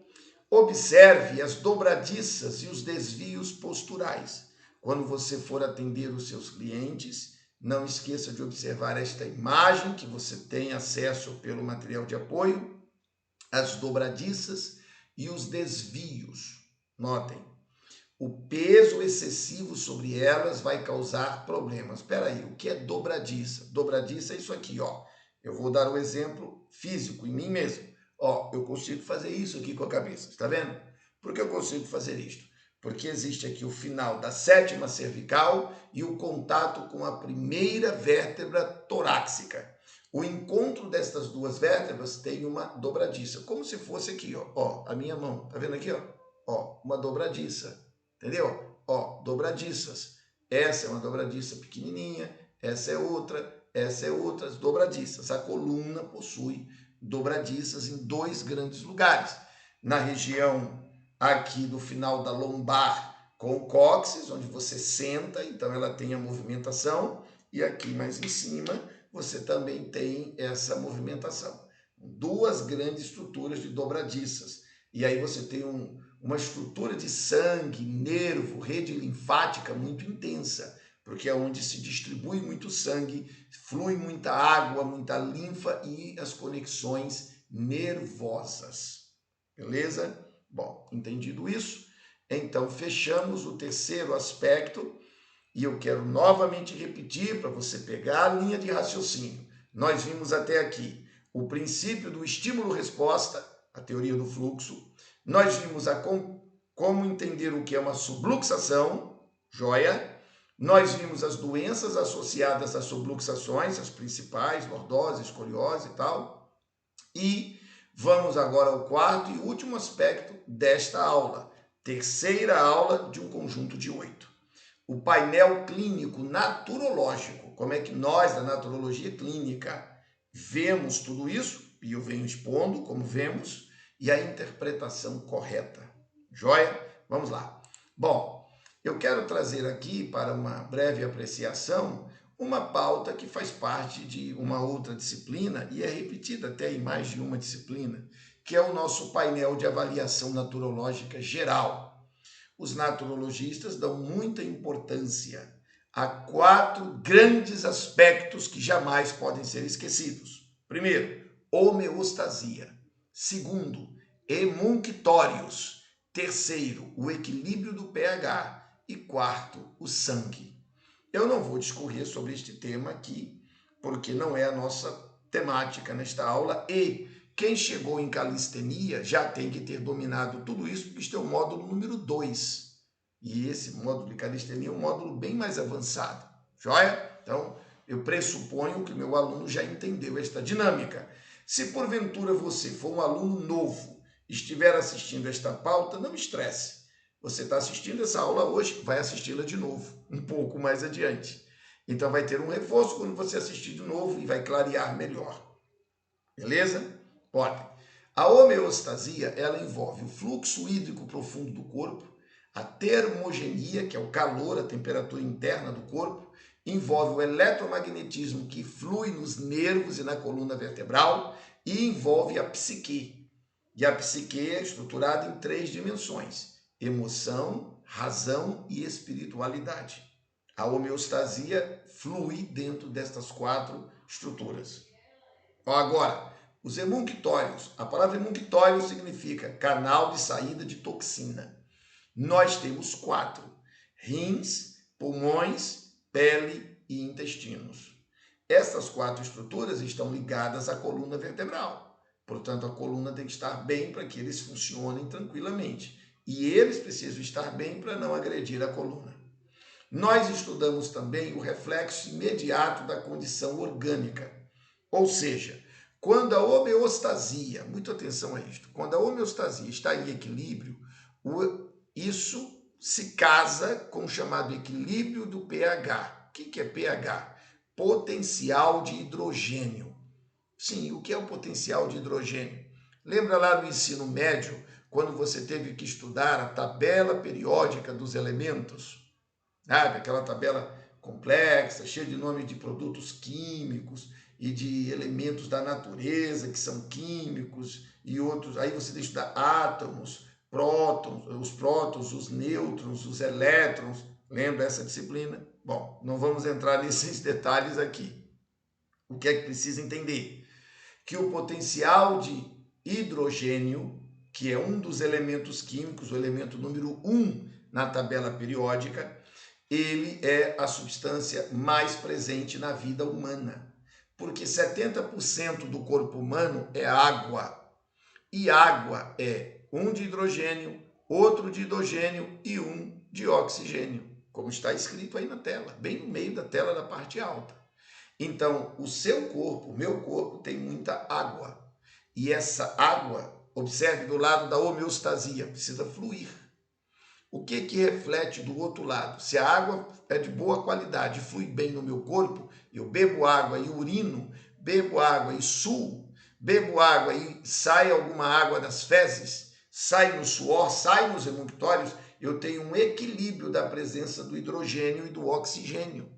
S1: observe as dobradiças e os desvios posturais. Quando você for atender os seus clientes, não esqueça de observar esta imagem que você tem acesso pelo material de apoio, as dobradiças e os desvios. Notem, o peso excessivo sobre elas vai causar problemas. Espera aí, o que é dobradiça? Dobradiça é isso aqui, ó. Eu vou dar um exemplo físico em mim mesmo. Ó, eu consigo fazer isso aqui com a cabeça, está vendo? Por que eu consigo fazer isto? Porque existe aqui o final da 7ª cervical e o contato com a primeira vértebra torácica. O encontro destas 2 vértebras tem uma dobradiça, como se fosse aqui, ó, a minha mão, tá vendo aqui, ó, uma dobradiça. Entendeu? Ó, dobradiças. Essa é uma dobradiça pequenininha, essa é outra, as dobradiças. A coluna possui dobradiças em 2 grandes lugares. Na região aqui do final da lombar com o cóccix, onde você senta, então ela tem a movimentação, e aqui mais em cima você também tem essa movimentação. 2 grandes estruturas de dobradiças. E aí você tem uma estrutura de sangue, nervo, rede linfática muito intensa, porque é onde se distribui muito sangue, flui muita água, muita linfa e as conexões nervosas. Beleza? Bom, entendido isso, então fechamos o 3º aspecto e eu quero novamente repetir para você pegar a linha de raciocínio. Nós vimos até aqui o princípio do estímulo-resposta, a teoria do fluxo. Nós vimos como entender o que é uma subluxação, joia? Nós vimos as doenças associadas às subluxações, as principais, lordose, escoliose e tal. E vamos agora ao 4º e último aspecto desta aula, 3ª aula de um conjunto de 8. O painel clínico naturológico, como é que nós, da naturologia clínica, vemos tudo isso, e eu venho expondo como vemos, e a interpretação correta. Joia? Vamos lá. Bom, eu quero trazer aqui, para uma breve apreciação, uma pauta que faz parte de uma outra disciplina e é repetida até em mais de uma disciplina, que é o nosso painel de avaliação naturológica geral. Os naturologistas dão muita importância a 4 grandes aspectos que jamais podem ser esquecidos. Primeiro, homeostasia. Segundo, emunctórios. Terceiro, o equilíbrio do pH. E 4º, o sangue. Eu não vou discorrer sobre este tema aqui, porque não é a nossa temática nesta aula e Quem chegou em calistenia já tem que ter dominado tudo isso, porque isto é o módulo número 2. E esse módulo de calistenia é um módulo bem mais avançado. Joia? Então, eu pressuponho que o meu aluno já entendeu esta dinâmica. Se porventura você for um aluno novo, estiver assistindo esta pauta, não estresse. Você está assistindo essa aula hoje, vai assisti-la de novo, um pouco mais adiante. Então vai ter um reforço quando você assistir de novo e vai clarear melhor. Beleza? Olha, a homeostasia, ela envolve o fluxo hídrico profundo do corpo, a termogenia, que é o calor, a temperatura interna do corpo, envolve o eletromagnetismo que flui nos nervos e na coluna vertebral e envolve a psique. E a psique é estruturada em 3 dimensões: emoção, razão e espiritualidade. A homeostasia flui dentro destas 4 estruturas. Agora, os emunctórios. A palavra emunctório significa canal de saída de toxina. Nós temos 4: rins, pulmões, pele e intestinos. Essas 4 estruturas estão ligadas à coluna vertebral. Portanto, a coluna tem que estar bem para que eles funcionem tranquilamente. E eles precisam estar bem para não agredir a coluna. Nós estudamos também o reflexo imediato da condição orgânica. Ou seja, quando a homeostasia, muita atenção a isto, quando a homeostasia está em equilíbrio, isso se casa com o chamado equilíbrio do pH. O que é pH? Potencial de hidrogênio. Sim, o que é o potencial de hidrogênio? Lembra lá no ensino médio, quando você teve que estudar a tabela periódica dos elementos? Sabe? Aquela tabela complexa, cheia de nomes de produtos químicos e de elementos da natureza que são químicos e outros. Aí você tem que estudar átomos, prótons, os nêutrons, os elétrons. Lembra essa disciplina? Bom, não vamos entrar nesses detalhes aqui. O que é que precisa entender? Que o potencial de hidrogênio, que é um dos elementos químicos, o elemento número 1 na tabela periódica, ele é a substância mais presente na vida humana, porque 70% do corpo humano é água, e água é um de hidrogênio, outro de hidrogênio e um de oxigênio, como está escrito aí na tela, bem no meio da tela da parte alta. Então, o seu corpo, o meu corpo, tem muita água, e essa água, observe do lado da homeostasia, precisa fluir. O que reflete do outro lado? Se a água é de boa qualidade e flui bem no meu corpo, eu bebo água e urino, bebo água e suo, bebo água e sai alguma água das fezes, sai no suor, sai nos emunctórios, eu tenho um equilíbrio da presença do hidrogênio e do oxigênio.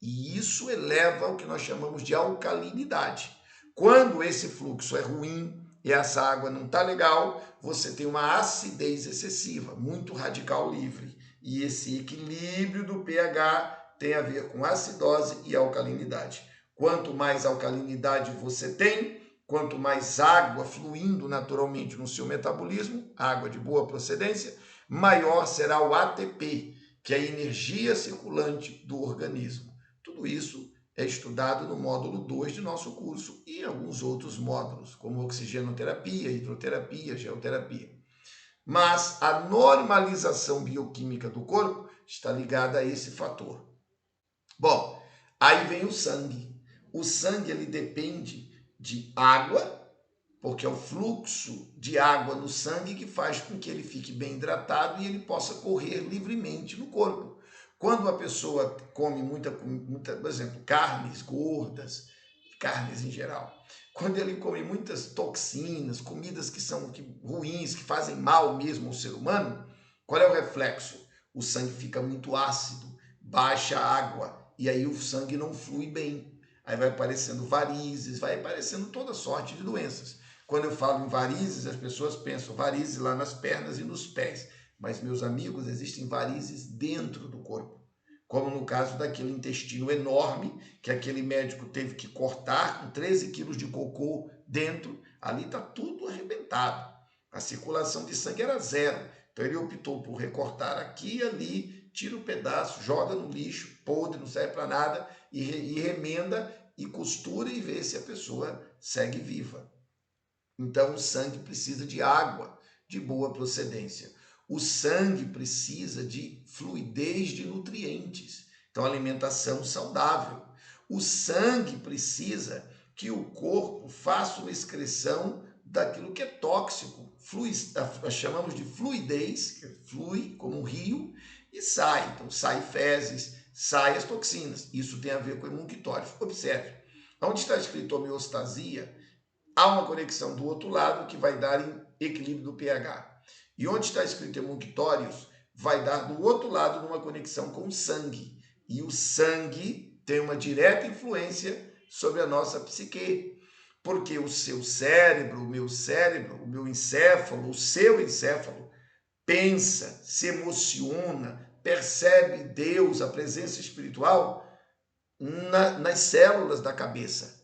S1: E isso eleva o que nós chamamos de alcalinidade. Quando esse fluxo é ruim e essa água não está legal, você tem uma acidez excessiva, muito radical livre. E esse equilíbrio do pH tem a ver com acidose e alcalinidade. Quanto mais alcalinidade você tem, quanto mais água fluindo naturalmente no seu metabolismo, água de boa procedência, maior será o ATP, que é a energia circulante do organismo. Tudo isso é estudado no módulo 2 de nosso curso e em alguns outros módulos, como oxigenoterapia, hidroterapia, geoterapia. Mas a normalização bioquímica do corpo está ligada a esse fator. Bom, aí vem o sangue. O sangue ele depende de água, porque é o fluxo de água no sangue que faz com que ele fique bem hidratado e ele possa correr livremente no corpo. Quando a pessoa come muita, por exemplo, carnes gordas, carnes em geral, quando ele come muitas toxinas, comidas que são ruins, que fazem mal mesmo ao ser humano, qual é o reflexo? O sangue fica muito ácido, baixa a água, e aí o sangue não flui bem. Aí vai aparecendo varizes, vai aparecendo toda sorte de doenças. Quando eu falo em varizes, as pessoas pensam varizes lá nas pernas e nos pés. Mas, meus amigos, existem varizes dentro do corpo. Como no caso daquele intestino enorme que aquele médico teve que cortar com 13 quilos de cocô dentro. Ali está tudo arrebentado. A circulação de sangue era zero. Então ele optou por recortar aqui e ali, tira o pedaço, joga no lixo, podre, não serve para nada, e remenda e costura e vê se a pessoa segue viva. Então, o sangue precisa de água de boa procedência. O sangue precisa de fluidez de nutrientes. Então, alimentação saudável. O sangue precisa que o corpo faça uma excreção daquilo que é tóxico. Chamamos de fluidez, que flui como um rio e sai. Então, sai fezes, sai as toxinas. Isso tem a ver com emunctórios. Observe, onde está escrito homeostasia, há uma conexão do outro lado que vai dar em equilíbrio do pH. E onde está escrito emunctórios, vai dar do outro lado numa conexão com o sangue. E o sangue tem uma direta influência sobre a nossa psique. Porque o seu cérebro, o meu encéfalo, o seu encéfalo, pensa, se emociona, percebe Deus, a presença espiritual, nas células da cabeça.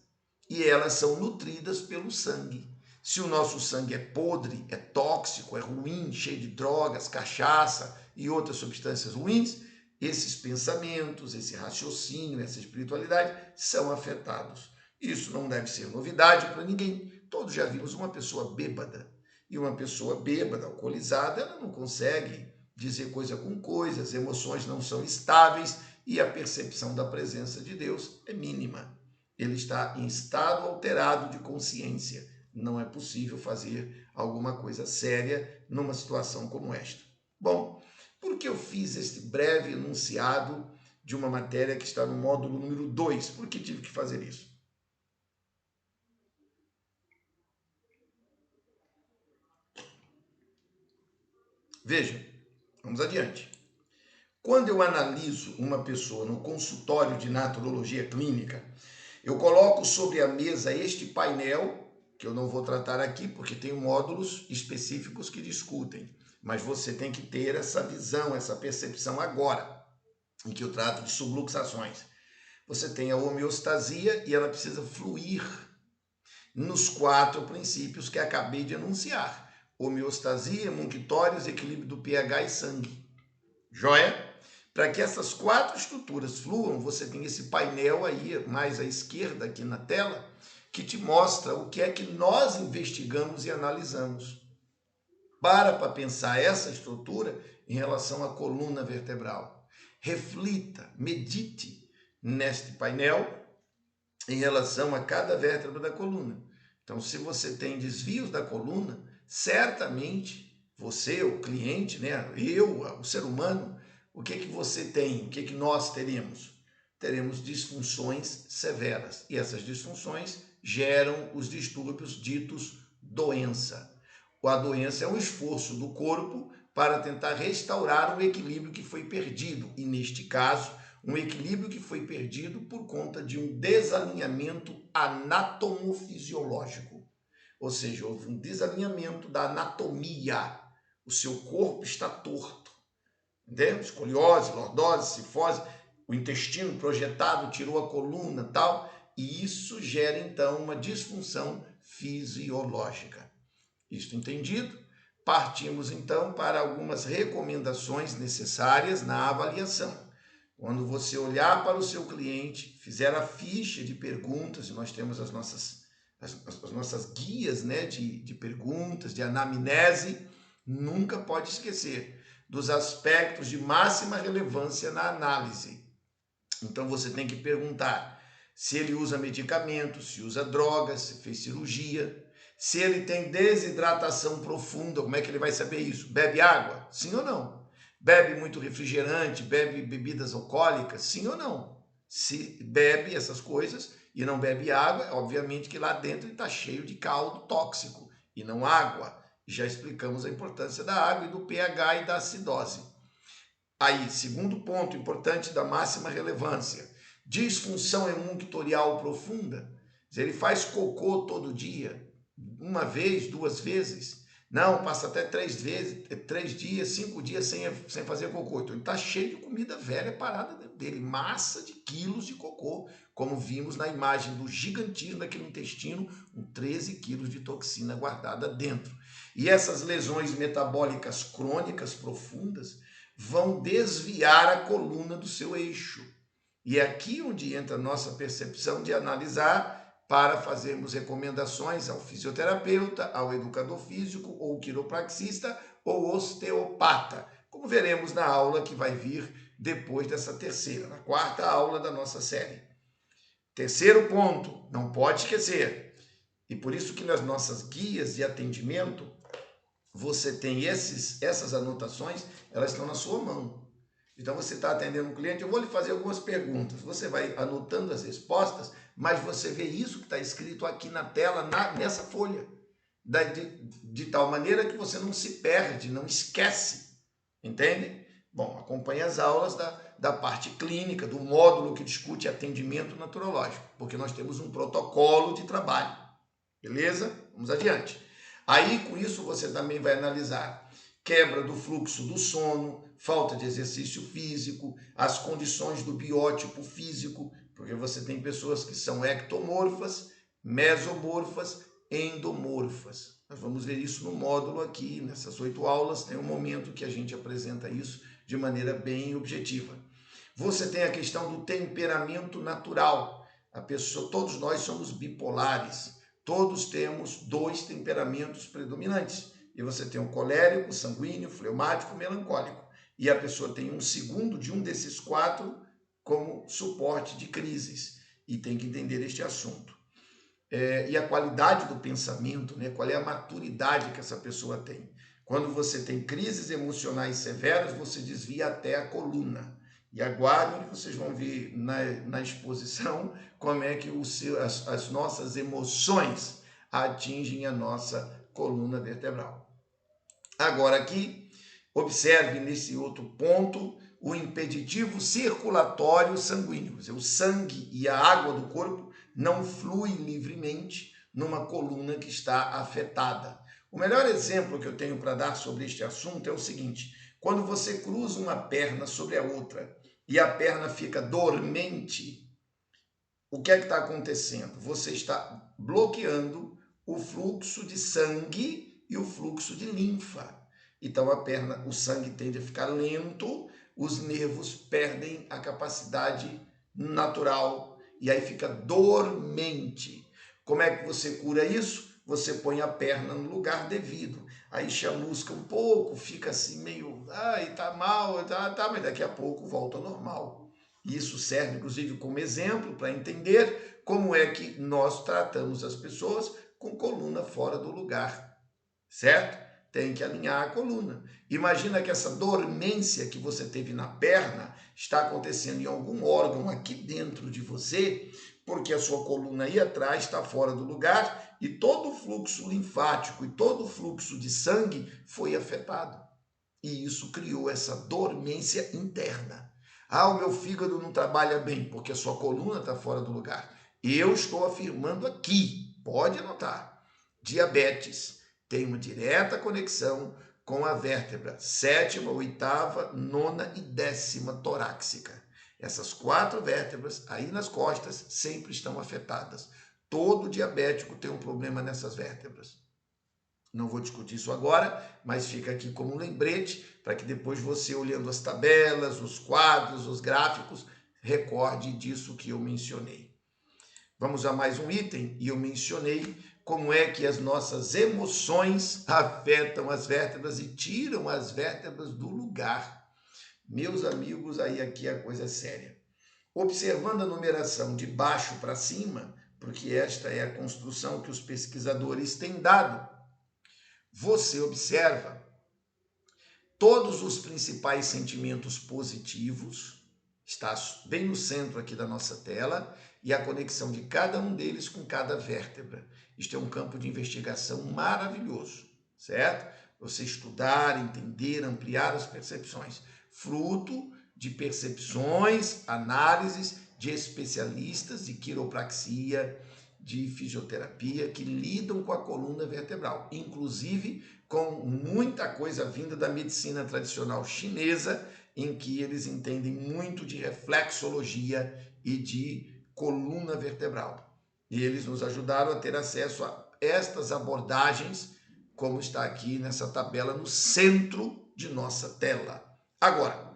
S1: E elas são nutridas pelo sangue. Se o nosso sangue é podre, é tóxico, é ruim, cheio de drogas, cachaça e outras substâncias ruins, esses pensamentos, esse raciocínio, essa espiritualidade são afetados. Isso não deve ser novidade para ninguém. Todos já vimos uma pessoa bêbada. E uma pessoa bêbada, alcoolizada, ela não consegue dizer coisa com coisa, as emoções não são estáveis e a percepção da presença de Deus é mínima. Ele está em estado alterado de consciência. Não é possível fazer alguma coisa séria numa situação como esta. Bom, por que eu fiz este breve enunciado de uma matéria que está no módulo número 2? Por que tive que fazer isso? Vejam, vamos adiante. Quando eu analiso uma pessoa no consultório de naturologia clínica, eu coloco sobre a mesa este painel, que eu não vou tratar aqui, porque tem módulos específicos que discutem, mas você tem que ter essa visão, essa percepção agora, em que eu trato de subluxações. Você tem a homeostasia e ela precisa fluir nos 4 princípios que acabei de enunciar. Homeostasia, emunctórios, equilíbrio do pH e sangue. Joia? Para que essas 4 estruturas fluam, você tem esse painel aí, mais à esquerda aqui na tela, que te mostra o que é que nós investigamos e analisamos. Para pensar essa estrutura em relação à coluna vertebral. Reflita, medite neste painel em relação a cada vértebra da coluna. Então, se você tem desvios da coluna, certamente você, o cliente, né, eu, o ser humano, o que você tem? O que nós teremos? Teremos disfunções severas. E essas disfunções geram os distúrbios ditos doença. A doença é um esforço do corpo para tentar restaurar um equilíbrio que foi perdido. E neste caso, um equilíbrio que foi perdido por conta de um desalinhamento anatomofisiológico. Ou seja, houve um desalinhamento da anatomia. O seu corpo está torto. Entendeu? Escoliose, lordose, cifose, o intestino projetado tirou a coluna, tal, e isso gera então uma disfunção fisiológica. Isto entendido? Partimos então para algumas recomendações necessárias na avaliação. Quando você olhar para o seu cliente, fizer a ficha de perguntas, e nós temos as nossas guias, né, de perguntas, de anamnese, nunca pode esquecer dos aspectos de máxima relevância na análise. Então você tem que perguntar se ele usa medicamentos, se usa drogas, se fez cirurgia, se ele tem desidratação profunda, como é que ele vai saber isso? Bebe água? Sim ou não? Bebe muito refrigerante, bebe bebidas alcoólicas? Sim ou não? Se bebe essas coisas e não bebe água, obviamente que lá dentro está cheio de caldo tóxico e não água. Já explicamos a importância da água e do pH e da acidose. Aí, segundo ponto importante da máxima relevância, disfunção emunctorial profunda. Ele faz cocô todo dia, uma vez, 2 vezes. Não, passa até 3 vezes, 3 dias, 5 dias sem fazer cocô. Então ele está cheio de comida velha parada dentro dele, massa de quilos de cocô, como vimos na imagem do gigantismo daquele intestino, com 13 quilos de toxina guardada dentro. E essas lesões metabólicas crônicas profundas vão desviar a coluna do seu eixo. E é aqui onde entra a nossa percepção de analisar para fazermos recomendações ao fisioterapeuta, ao educador físico, ou quiropraxista, ou osteopata, como veremos na aula que vai vir depois dessa terceira, na quarta aula da nossa série. Terceiro ponto, não pode esquecer, e por isso que nas nossas guias de atendimento, você tem essas anotações, elas estão na sua mão. Então você está atendendo um cliente, eu vou lhe fazer algumas perguntas, você vai anotando as respostas, mas você vê isso que está escrito aqui na tela, nessa folha, de tal maneira que você não se perde, não esquece, entende? Bom, acompanhe as aulas da parte clínica, do módulo que discute atendimento naturológico, porque nós temos um protocolo de trabalho, beleza? Vamos adiante. Aí, com isso, você também vai analisar quebra do fluxo do sono, falta de exercício físico, as condições do biótipo físico, porque você tem pessoas que são ectomorfas, mesomorfas, endomorfas. Nós vamos ver isso no módulo aqui, nessas 8 aulas, tem um momento que a gente apresenta isso de maneira bem objetiva. Você tem a questão do temperamento natural. A pessoa, todos nós somos bipolares, todos temos 2 temperamentos predominantes. E você tem o colérico, sanguíneo, fleumático, melancólico. E a pessoa tem um segundo de um desses 4 como suporte de crises. E tem que entender este assunto. E a qualidade do pensamento, né? Qual é a maturidade que essa pessoa tem. Quando você tem crises emocionais severas, você desvia até a coluna. E aguardem que vocês vão ver na exposição como é que as nossas emoções atingem a nossa coluna vertebral. Agora aqui, observe nesse outro ponto o impeditivo circulatório sanguíneo. O sangue e a água do corpo não fluem livremente numa coluna que está afetada. O melhor exemplo que eu tenho para dar sobre este assunto é o seguinte: quando você cruza uma perna sobre a outra e a perna fica dormente, o que é que está acontecendo? Você está bloqueando o fluxo de sangue e o fluxo de linfa. Então a perna, o sangue tende a ficar lento, os nervos perdem a capacidade natural e aí fica dormente. Como é que você cura isso? Você põe a perna no lugar devido. Aí chamusca um pouco, fica assim meio, ai, tá mal, tá, mas daqui a pouco volta ao normal. Isso serve, inclusive, como exemplo para entender como é que nós tratamos as pessoas com coluna fora do lugar, certo? Tem que alinhar a coluna. Imagina que essa dormência que você teve na perna está acontecendo em algum órgão aqui dentro de você, porque a sua coluna aí atrás está fora do lugar e todo o fluxo linfático e todo o fluxo de sangue foi afetado. E isso criou essa dormência interna. Ah, o meu fígado não trabalha bem porque a sua coluna está fora do lugar. Eu estou afirmando aqui, pode anotar, diabetes tem uma direta conexão com a vértebra 7ª, 8ª, 9ª e 10ª torácica. Essas 4 vértebras aí nas costas sempre estão afetadas. Todo diabético tem um problema nessas vértebras. Não vou discutir isso agora, mas fica aqui como um lembrete para que depois você, olhando as tabelas, os quadros, os gráficos, recorde disso que eu mencionei. Vamos a mais um item, e eu mencionei como é que as nossas emoções afetam as vértebras e tiram as vértebras do lugar. Meus amigos, aí aqui a coisa é séria. Observando a numeração de baixo para cima, porque esta é a construção que os pesquisadores têm dado, você observa todos os principais sentimentos positivos, está bem no centro aqui da nossa tela, e a conexão de cada um deles com cada vértebra. Isto é um campo de investigação maravilhoso, certo? Você estudar, entender, ampliar as percepções, fruto de percepções, análises de especialistas de quiropraxia, de fisioterapia, que lidam com a coluna vertebral, inclusive com muita coisa vinda da medicina tradicional chinesa, em que eles entendem muito de reflexologia e de coluna vertebral. E eles nos ajudaram a ter acesso a estas abordagens, como está aqui nessa tabela no centro de nossa tela. Agora,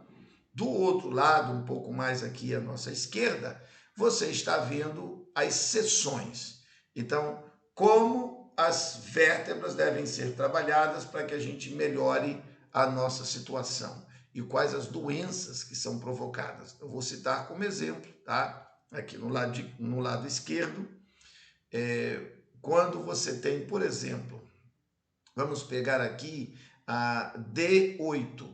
S1: do outro lado, um pouco mais aqui à nossa esquerda, você está vendo as seções. Então, como as vértebras devem ser trabalhadas para que a gente melhore a nossa situação e quais as doenças que são provocadas. Eu vou citar como exemplo, tá? Aqui no lado esquerdo, quando você tem, por exemplo, vamos pegar aqui a D8,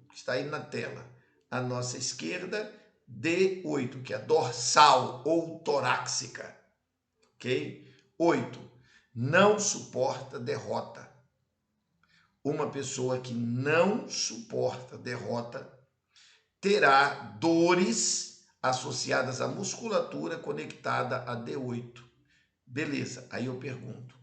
S1: que está aí na tela, a nossa esquerda, D8, que é dorsal ou torácica, ok? 8, não suporta derrota. Uma pessoa que não suporta derrota terá dores associadas à musculatura conectada a D8. Beleza, aí eu pergunto,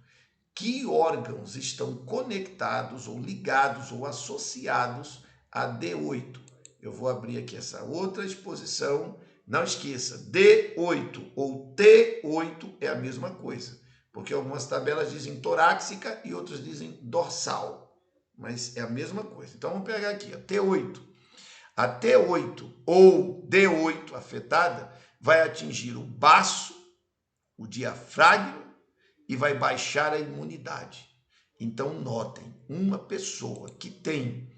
S1: que órgãos estão conectados ou ligados ou associados a D8? Eu vou abrir aqui essa outra exposição. Não esqueça, D8 ou T8 é a mesma coisa, porque algumas tabelas dizem torácica e outras dizem dorsal, mas é a mesma coisa. Então vamos pegar aqui, T8. A T8 ou D8 afetada vai atingir o baço, o diafragma, e vai baixar a imunidade. Então, notem, uma pessoa que tem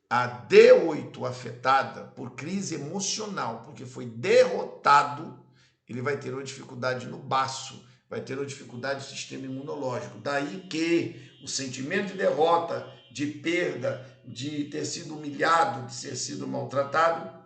S1: a D8 afetada por crise emocional, porque foi derrotado, ele vai ter uma dificuldade no baço, vai ter uma dificuldade no sistema imunológico. Daí que o sentimento de derrota, de perda, de ter sido humilhado, de ter sido maltratado,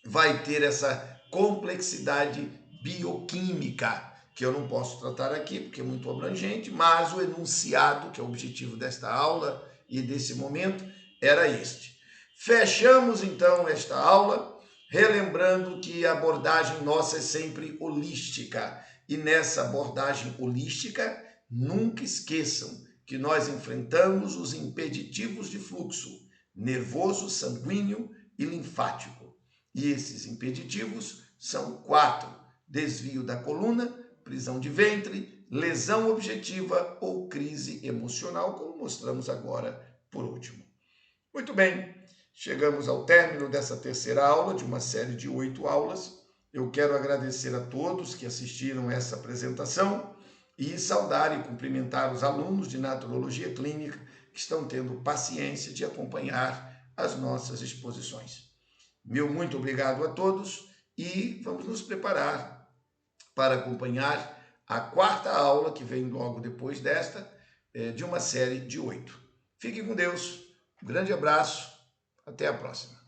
S1: vai ter essa complexidade bioquímica, que eu não posso tratar aqui, porque é muito abrangente, mas o enunciado, que é o objetivo desta aula e desse momento, era este. Fechamos, então, esta aula, relembrando que a abordagem nossa é sempre holística. E nessa abordagem holística, nunca esqueçam que nós enfrentamos os impeditivos de fluxo nervoso, sanguíneo e linfático. E esses impeditivos são 4: desvio da coluna, prisão de ventre, lesão objetiva ou crise emocional, como mostramos agora por último. Muito bem, chegamos ao término dessa terceira aula, de uma série de 8 aulas. Eu quero agradecer a todos que assistiram essa apresentação e saudar e cumprimentar os alunos de Naturologia Clínica que estão tendo paciência de acompanhar as nossas exposições. Meu muito obrigado a todos e vamos nos preparar para acompanhar a quarta aula, que vem logo depois desta, de uma série de 8. Fiquem com Deus, um grande abraço, até a próxima.